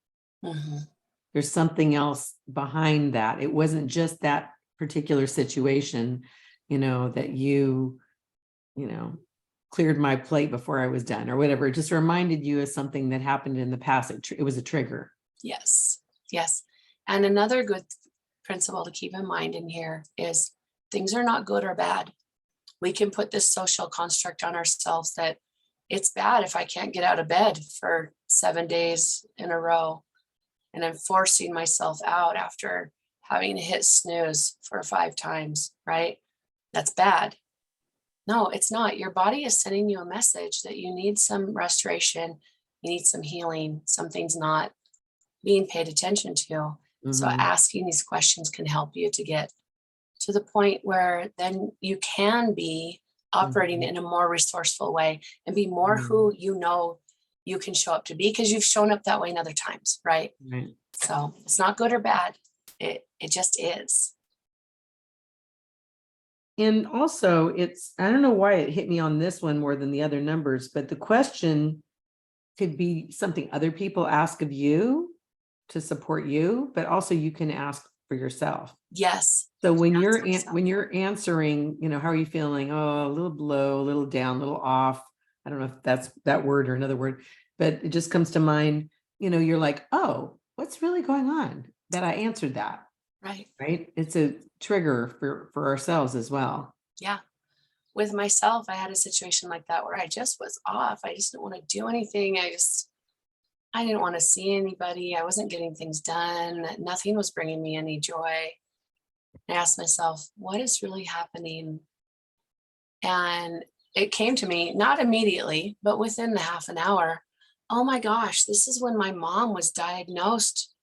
Mhm. There's something else behind that. It wasn't just that particular situation, that cleared my plate before I was done or whatever. It just reminded you of something that happened in the past. It was a trigger. Yes. Yes. And another good principle to keep in mind in here is things are not good or bad. We can put this social construct on ourselves that it's bad if I can't get out of bed for 7 days in a row, and I'm forcing myself out after having to hit snooze for 5 times, right? That's bad. No, it's not. Your body is sending you a message that you need some restoration, you need some healing, something's not being paid attention to. So Mhm. asking these questions can help you to get to the point where then you can be operating Mhm. in a more resourceful way and be more Mhm. who you can show up to be, because you've shown up that way in other times, right? Right. So it's not good or bad. It just is. And also, I don't know why it hit me on this one more than the other numbers, but the question could be something other people ask of you to support you, but also you can ask for yourself. Yes. So when Ask you're yourself. when you're answering, how are you feeling? Oh, a little low, a little down, a little off. I don't know if that's that word or another word, but it just comes to mind. You're like, oh, what's really going on? That I answered that, Right. right? It's a trigger for ourselves as well. Yeah. With myself, I had a situation like that where I just was off. I just didn't want to do anything. I didn't want to see anybody. I wasn't getting things done. Nothing was bringing me any joy. I asked myself, what is really happening? And it came to me, not immediately, but within the half an hour. Oh my gosh, this is when my mom was diagnosed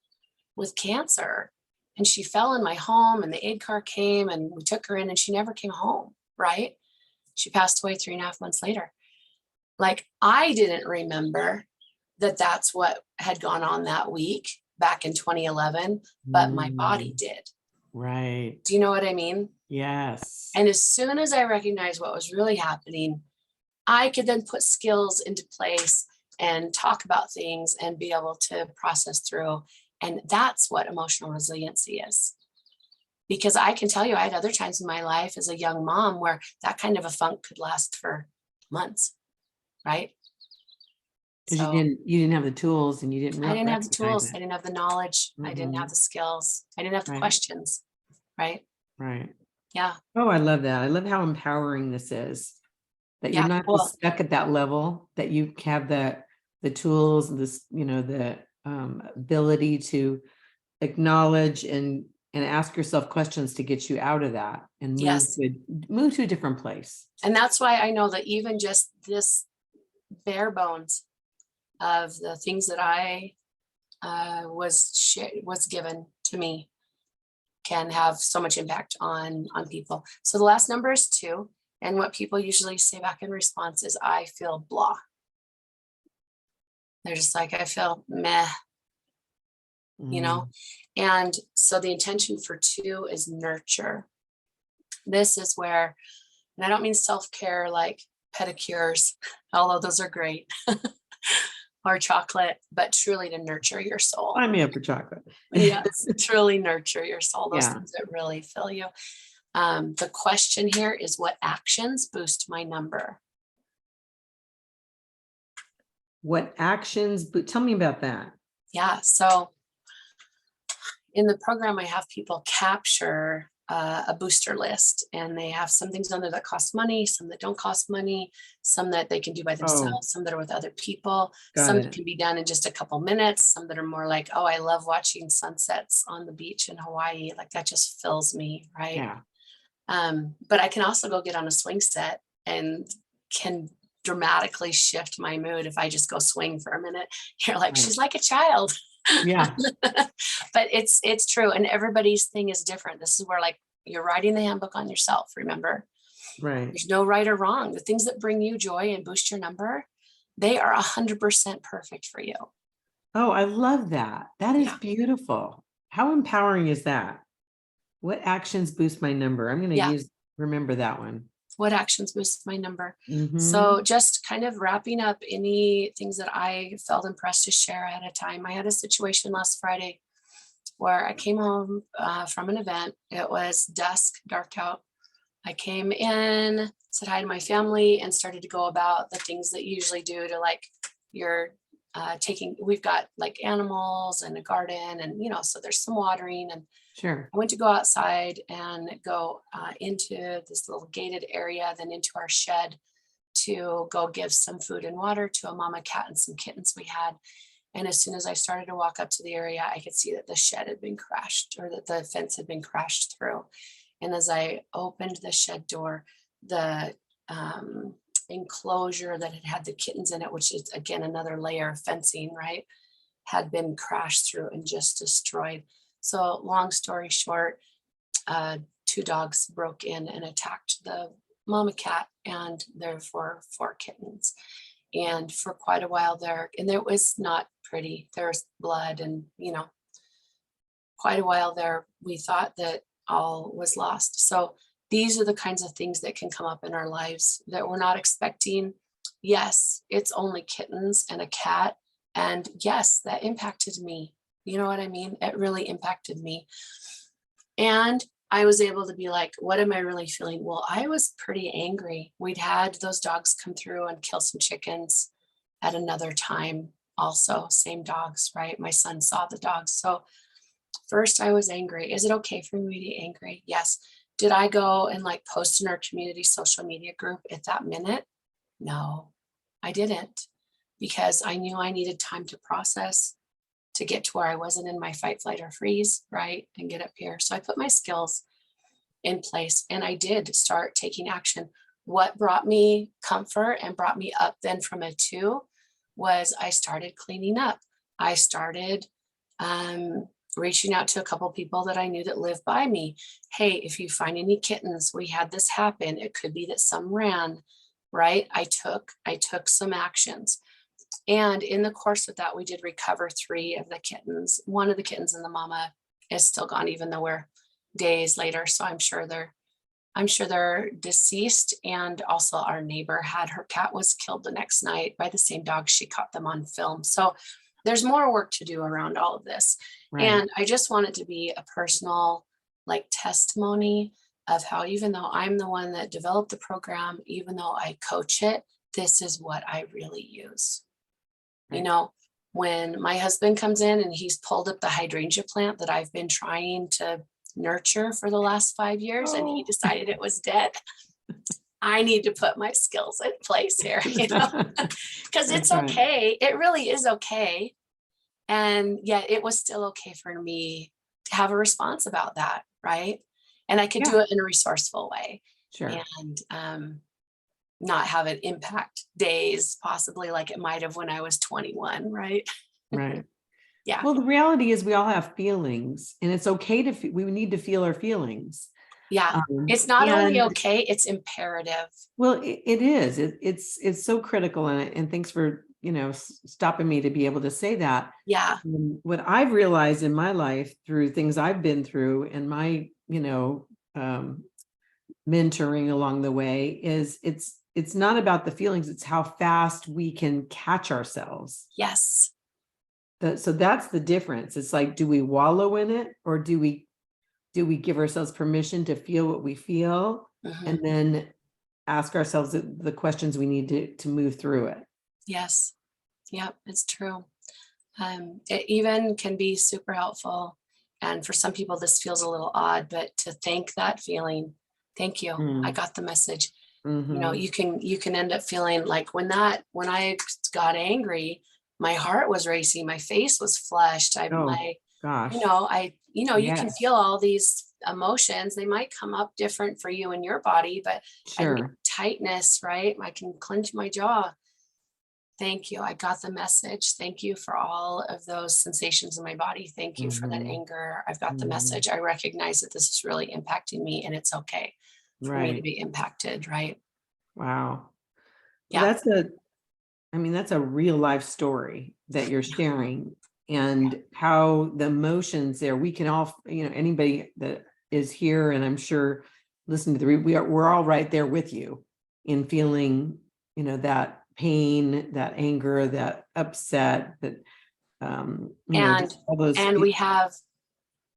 with cancer. And she fell in my home, and the aid car came and we took her in, and she never came home, right? She passed away 3.5 months later. Like, I didn't remember that that's what had gone on that week back in 2011, but my body Mm, did. right. Do you know what I mean? Yes. And as soon as I recognized what was really happening, I could then put skills into place and talk about things and be able to process through. And that's what emotional resiliency is. Because I can tell you, I had other times in my life as a young mom where that kind of a funk could last for months, right? Because you So didn't have the tools and you didn't I didn't have the recognize tools, it. I didn't have the knowledge, I didn't have Mhm. the skills, I didn't have the Right. questions, right? Right. Yeah, Oh, I love that. I love how empowering this is. That you're yeah. not Well, just stuck at that level, that you have the tools and this, the ability to acknowledge and ask yourself questions to get you out of that and yes. move to a different place. And that's why I know that even just this bare bones of the things that I was given to me can have so much impact on people. So the last number is 2, and what people usually say back in response is, I feel blah. They're just like, I feel meh, you know? Mm, And so the intention for 2 is nurture. This is where, and I don't mean self-care like pedicures, although those are great, or chocolate, but truly to nurture your soul. I'm here for chocolate. Yes, truly nurture your soul, those Yeah. things that really fill you. The question here is, what actions boost my number? What actions, but tell me about that. Yeah, so in the program, I have people capture a booster list, and they have some things on there that cost money, some that don't cost money, some that they can do by themselves, some that are with other people, Got some it. that can be done in just a couple minutes, some that are more like, oh, I love watching sunsets on the beach in Hawaii. Like that just fills me, right? Yeah. But I can also go get on a swing set and can dramatically shift my mood if I just go swing for a minute. You're like, Right. she's like a child. Yeah. But it's true. And everybody's thing is different. This is where, like, you're writing the handbook on yourself. Remember, Right. there's no right or wrong. The things that bring you joy and boost your number, they are 100% perfect for you. Oh, I love that. That is Yeah. beautiful. How empowering is that? What actions boost my number? I'm going to Yeah. remember that one. What actions boost my number? Mhm. So just kind of wrapping up any things that I felt impressed to share ahead of time. I had a situation last Friday where I came home from an event. It was dusk, dark out. I came in, said hi to my family, and started to go about the things that you usually do to, like, you're we've got like animals and a garden, and so there's some watering, and Sure. I went to go outside and go into this little gated area, then into our shed to go give some food and water to a mama cat and some kittens we had. And as soon as I started to walk up to the area, I could see that the shed had been crashed, or that the fence had been crashed through. And as I opened the shed door, the enclosure that had the kittens in it, which is again another layer of fencing, right, had been crashed through and just destroyed. So long story short, 2 dogs broke in and attacked the mama cat and therefore 4 kittens. And for quite a while there, and it was not pretty. There was blood, and quite a while there, we thought that all was lost. So these are the kinds of things that can come up in our lives that we're not expecting. Yes, it's only kittens and a cat. And yes, that impacted me. You know what I mean? It really impacted me. And I was able to be like, what am I really feeling? Well, I was pretty angry. We'd had those dogs come through and kill some chickens at another time. Also, same dogs, right? My son saw the dogs. So first I was angry. Is it okay for me to be angry? Yes. Did I go and like post in our community social media group at that minute? No, I didn't, because I knew I needed time to process, to get to where I wasn't in my fight, flight, or freeze, right? And get up here. So I put my skills in place, and I did start taking action. What brought me comfort and brought me up then from a 2 was I started cleaning up. I started reaching out to a couple people that I knew that lived by me. Hey, if you find any kittens, we had this happen. It could be that some ran, right? I took some actions. And in the course of that, we did recover 3 of the kittens. One of the kittens and the mama is still gone, even though we're days later. So I'm sure they're deceased. And also our neighbor had, her cat was killed the next night by the same dog. She caught them on film. So there's more work to do around all of this. Right. And I just want it to be a personal, like, testimony of how, even though I'm the one that developed the program, even though I coach it, this is what I really use. Right. When my husband comes in and he's pulled up the hydrangea plant that I've been trying to nurture for the last 5 years, and he decided it was dead, I need to put my skills in place here, because it's okay. It really is okay. And yet it was still okay for me to have a response about that, right? And I could do it in a resourceful way. Sure. And not have it impact days, possibly like it might have when I was 21, right? Right. Yeah. Well, the reality is we all have feelings, and it's okay to, we need to feel our feelings. Yeah. It's not only okay, it's imperative. Well, it is. It's so critical. And thanks for, stopping me to be able to say that. Yeah. What I've realized in my life through things I've been through and my, mentoring along the way is it's not about the feelings, it's how fast we can catch ourselves. Yes. So that's the difference. It's like, do we wallow in it, or do we give ourselves permission to feel what we feel, and then ask ourselves the questions we need to move through it? Yes. Yep, it's true. It even can be super helpful. And for some people, this feels a little odd, but to thank that feeling, thank you. I got the message. You know, you can end up feeling like when I got angry, my heart was racing, my face was flushed. Gosh. You can Yes. feel all these emotions. They might come up different for you in your body, but Sure. tightness, right? I can clench my jaw. Thank you. I got the message. Thank you for all of those sensations in my body. Thank you for that anger. I've got the message. I recognize that this is really impacting me, and it's okay for me to Right. be impacted, right? Wow. Well, Yeah. that's a real life story that you're sharing, and how the emotions there, we can all, anybody that is here, and I'm sure listening to we're all right there with you in feeling, that pain, that anger, that upset, that, And just all those. we have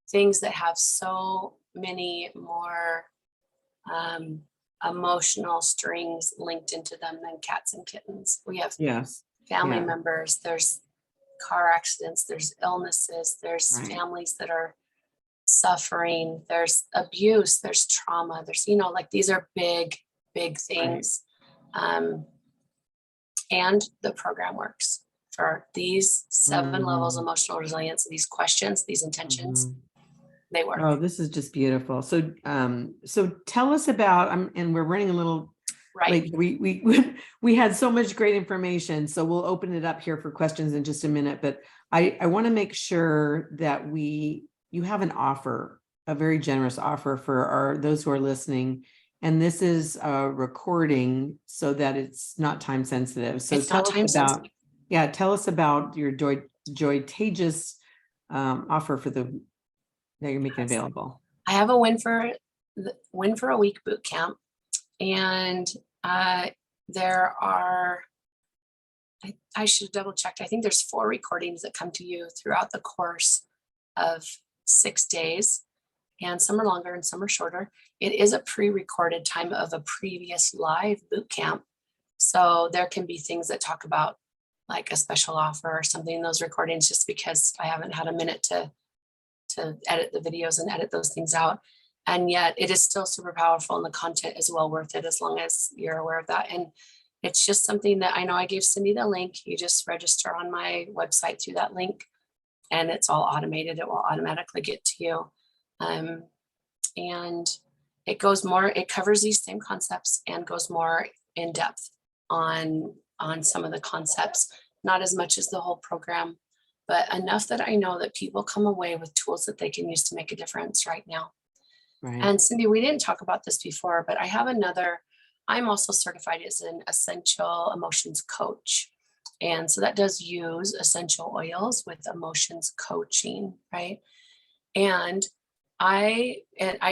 things that have so many more emotional strings linked into them than cats and kittens. We have Yes. family Yeah. members, there's car accidents, there's illnesses, there's Right. families that are suffering, there's abuse, there's trauma, there's, like these are big things. And the program works for these 7 levels of emotional resilience, these questions, these intentions, they work. Oh, this is just beautiful. So, tell us about, and we're running a little Right. late. We had so much great information, so we'll open it up here for questions in just a minute. But I want to make sure that you have an offer, a very generous offer for those who are listening. And this is a recording so that it's not time sensitive. So It's not time sensitive. tell us about your Joytageous offer that you're making available. I have a win for a week boot camp, and there are, I should double check. I think there's 4 recordings that come to you throughout the course of 6 days, and some are longer and some are shorter. It is a pre-recorded time of a previous live boot camp. So there can be things that talk about like a special offer or something in those recordings, just because I haven't had a minute to edit the videos and edit those things out. And yet it is still super powerful, and the content is well worth it as long as you're aware of that. And it's just something that I know I gave Cyndi the link. You just register on my website through that link, and it's all automated. It will automatically get to you. And it covers these same concepts and goes more in depth on some of the concepts, not as much as the whole program, but enough that I know that people come away with tools that they can use to make a difference right now. Right. And Cyndi, we didn't talk about this before, but I'm also certified as an essential emotions coach. And so that does use essential oils with emotions coaching, right? And I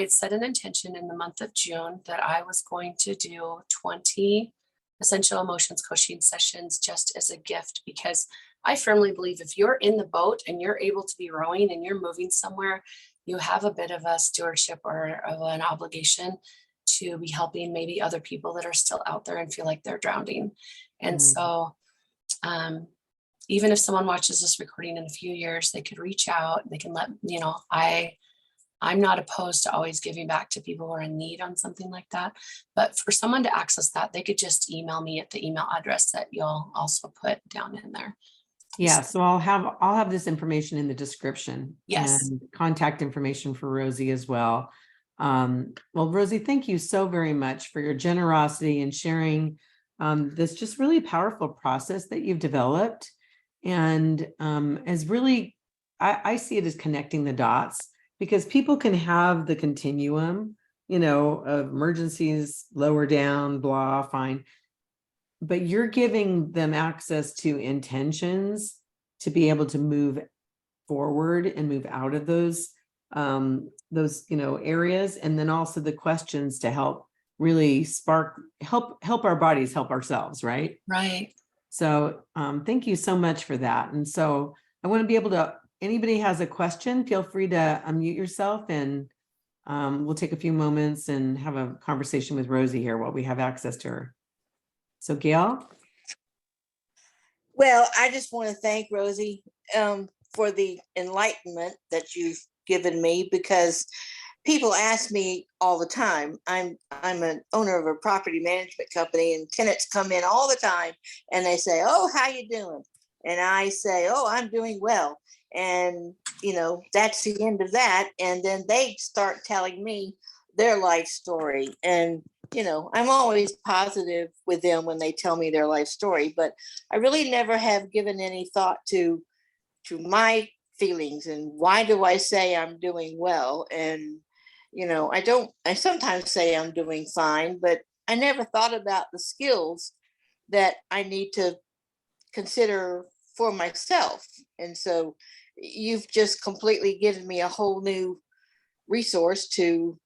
set an intention in the month of June that I was going to do 20 essential emotions coaching sessions just as a gift, because I firmly believe if you're in the boat and you're able to be rowing and you're moving somewhere, you have a bit of a stewardship or of an obligation to be helping maybe other people that are still out there and feel like they're drowning. And so even if someone watches this recording in a few years, they could reach out, they can let, I'm not opposed to always giving back to people who are in need on something like that. But for someone to access that, they could just email me at the email address that you'll also put down in there. Yeah, so I'll have this information in the description. Yes. And contact information for Rosie as well. Well, Rosie, thank you so very much for your generosity and sharing this just really powerful process that you've developed. And as really, I see it as connecting the dots, because people can have the continuum, of emergencies, lower down, blah, fine. But you're giving them access to intentions to be able to move forward and move out of those those, areas, and then also the questions to help really help our bodies help ourselves, right? Right. So thank you so much for that. And so I want to be able to, anybody has a question, feel free to unmute yourself, and we'll take a few moments and have a conversation with Rosie here while we have access to her. So Gail? Well, I just want to thank Rosie for the enlightenment that you've given me, because people ask me all the time. I'm an owner of a property management company, and tenants come in all the time and they say, "Oh, how you doing?" And I say, "Oh, I'm doing well." And that's the end of that. And then they start telling me their life story. And I'm always positive with them when they tell me their life story, but I really never have given any thought to my feelings and why do I say I'm doing well. And I sometimes say I'm doing fine, but I never thought about the skills that I need to consider for myself. And so you've just completely given me a whole new resource to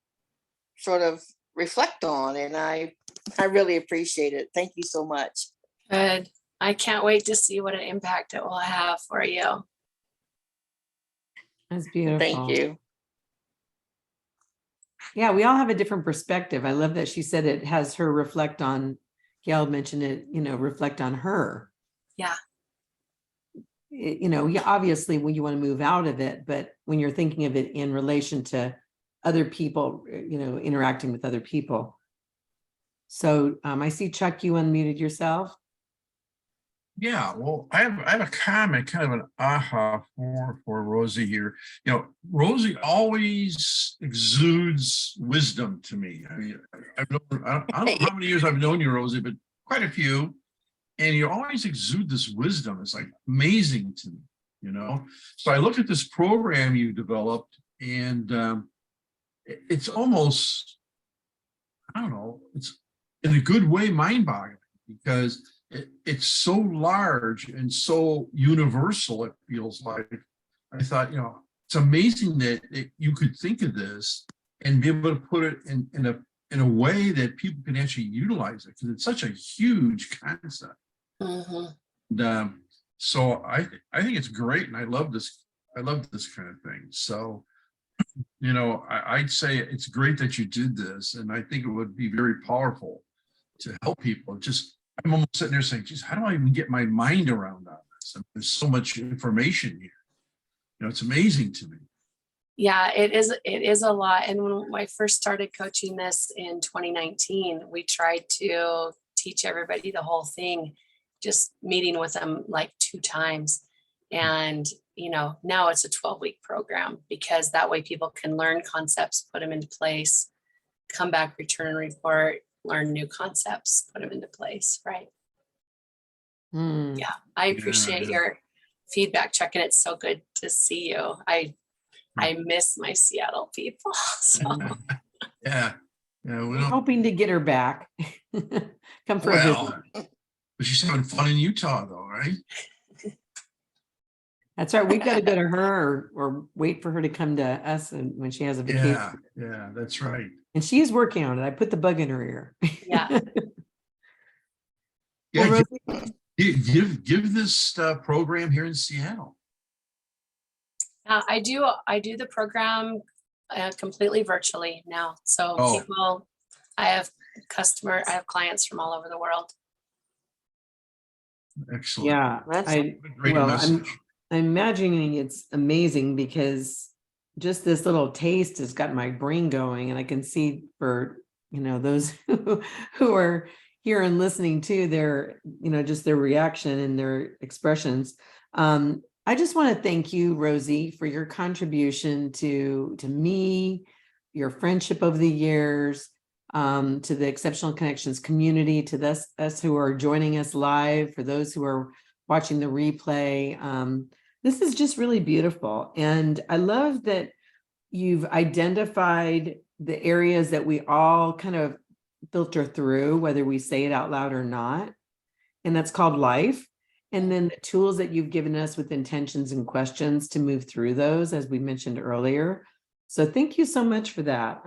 sort of reflect on, and I really appreciate it. Thank you so much. Good. I can't wait to see what an impact it will have for you. That's beautiful. Thank you. Yeah, we all have a different perspective. I love that she said it has her reflect on, Gail mentioned it, reflect on her. Yeah. Obviously when you want to move out of it, but when you're thinking of it in relation to other people, interacting with other people. So I see Chuck, you unmuted yourself. Yeah, well, I have a comment, kind of an aha for Rosie here. Rosie always exudes wisdom to me. I mean, I don't know how many years I've known you, Rosie, but quite a few. And you always exude this wisdom. It's like amazing to me, So I looked at this program you developed, and it's almost, I don't know, it's in a good way mind-boggling, because it's so large and so universal, it feels like. I thought, it's amazing that you could think of this and be able to put it in a way that people can actually utilize it, because it's such a huge concept. Mm-hmm. And so I think it's great, and I love this kind of thing. So I'd say it's great that you did this, and I think it would be very powerful to help people. I'm almost sitting there saying, geez, how do I even get my mind around all this? And there's so much information here. It's amazing to me. Yeah, it is a lot. And when I first started coaching this in 2019, we tried to teach everybody the whole thing, just meeting with them like 2 times. And, now it's a 12-week program, because that way people can learn concepts, put them into place, come back, return and report, learn new concepts, put them into place. Right. Yeah. I appreciate your feedback, Chuck, and it's so good to see you. I miss my Seattle people. So. Yeah. We're hoping to get her back. Come for a visit. But she's having fun in Utah, though, right? That's right. We've got to go to her or wait for her to come to us, and when she has a vacation. Yeah, that's right. And she's working on it. I put the bug in her ear. Yeah. Yeah. Well, give this program here in Seattle. I do the program completely virtually now. So people, I have clients from all over the world. Excellent. Yeah, That's a great message. I'm imagining it's amazing, because just this little taste has got my brain going, and I can see for those who are here and listening to their just their reaction and their expressions. I just want to thank you, Rosie, for your contribution to me, your friendship over the years, to the Exceptional Connections community, to us who are joining us live, for those who are watching the replay. This is just really beautiful. And I love that you've identified the areas that we all kind of filter through, whether we say it out loud or not. And that's called life. And then the tools that you've given us with intentions and questions to move through those, as we mentioned earlier. So thank you so much for that.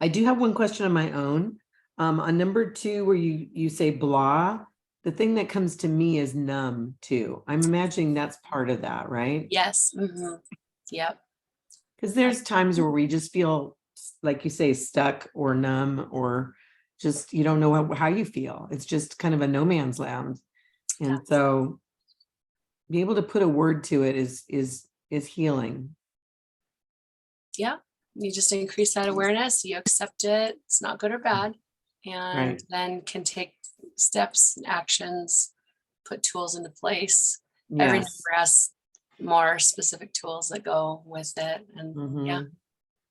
I do have one question of my own. On number 2, where you say blah, the thing that comes to me is numb too. I'm imagining that's part of that, right? Yes. Yep. Because there's times where we just feel, like you say, stuck or numb, or just you don't know how you feel. It's just kind of a no man's land. And so be able to put a word to it is healing. Yeah. You just increase that awareness. You accept it. It's not good or bad. And Right. then can take steps and actions, put tools into place. Every number Yes. has more specific tools that go with it. And yeah.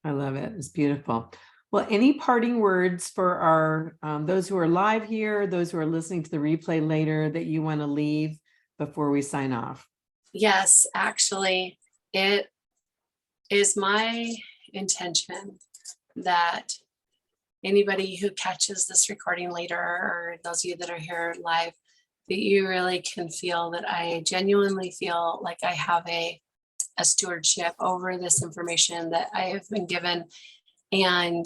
I love it. It's beautiful. Well, any parting words for our those who are live here, those who are listening to the replay later, that you want to leave before we sign off? Yes, actually, it is my intention that anybody who catches this recording later, or those of you that are here live, that you really can feel that I genuinely feel like I have a stewardship over this information that I have been given. And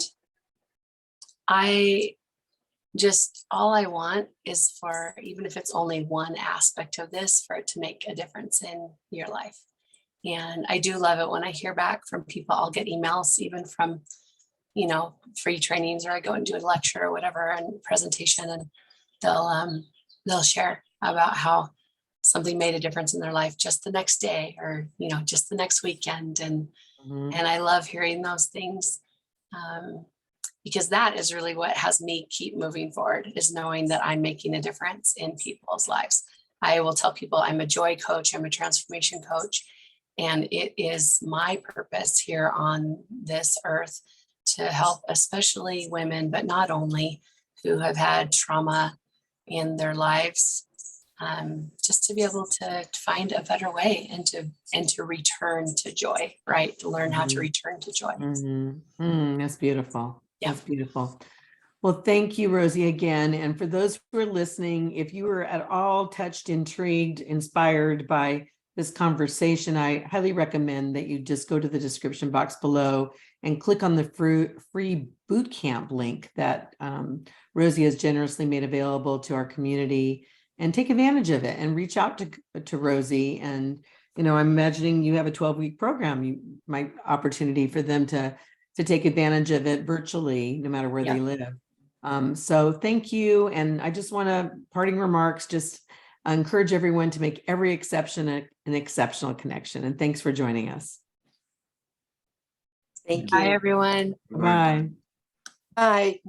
all I want is for, even if it's only one aspect of this, for it to make a difference in your life. And I do love it when I hear back from people. I'll get emails even from, free trainings, or I go and do a lecture or whatever and presentation, and they'll share about how something made a difference in their life just the next day, or, just the next weekend. And I love hearing those things. Because that is really what has me keep moving forward, is knowing that I'm making a difference in people's lives. I will tell people I'm a joy coach, I'm a transformation coach, and it is my purpose here on this earth to help especially women, but not only, who have had trauma in their lives, just to be able to find a better way and to return to joy, right? To learn how to return to joy. That's beautiful. Yeah. That's beautiful. Well, thank you, Rosie, again. And for those who are listening, if you were at all touched, intrigued, inspired by this conversation, I highly recommend that you just go to the description box below and click on the free bootcamp link that Rosie has generously made available to our community, and take advantage of it and reach out to Rosie. And, I'm imagining you have a 12-week program. You might opportunity for them to take advantage of it virtually, no matter where they live. So thank you. And I just want to, parting remarks, just encourage everyone to make every exception an exceptional connection. And thanks for joining us. Thank Bye, you. everyone. Bye. Bye.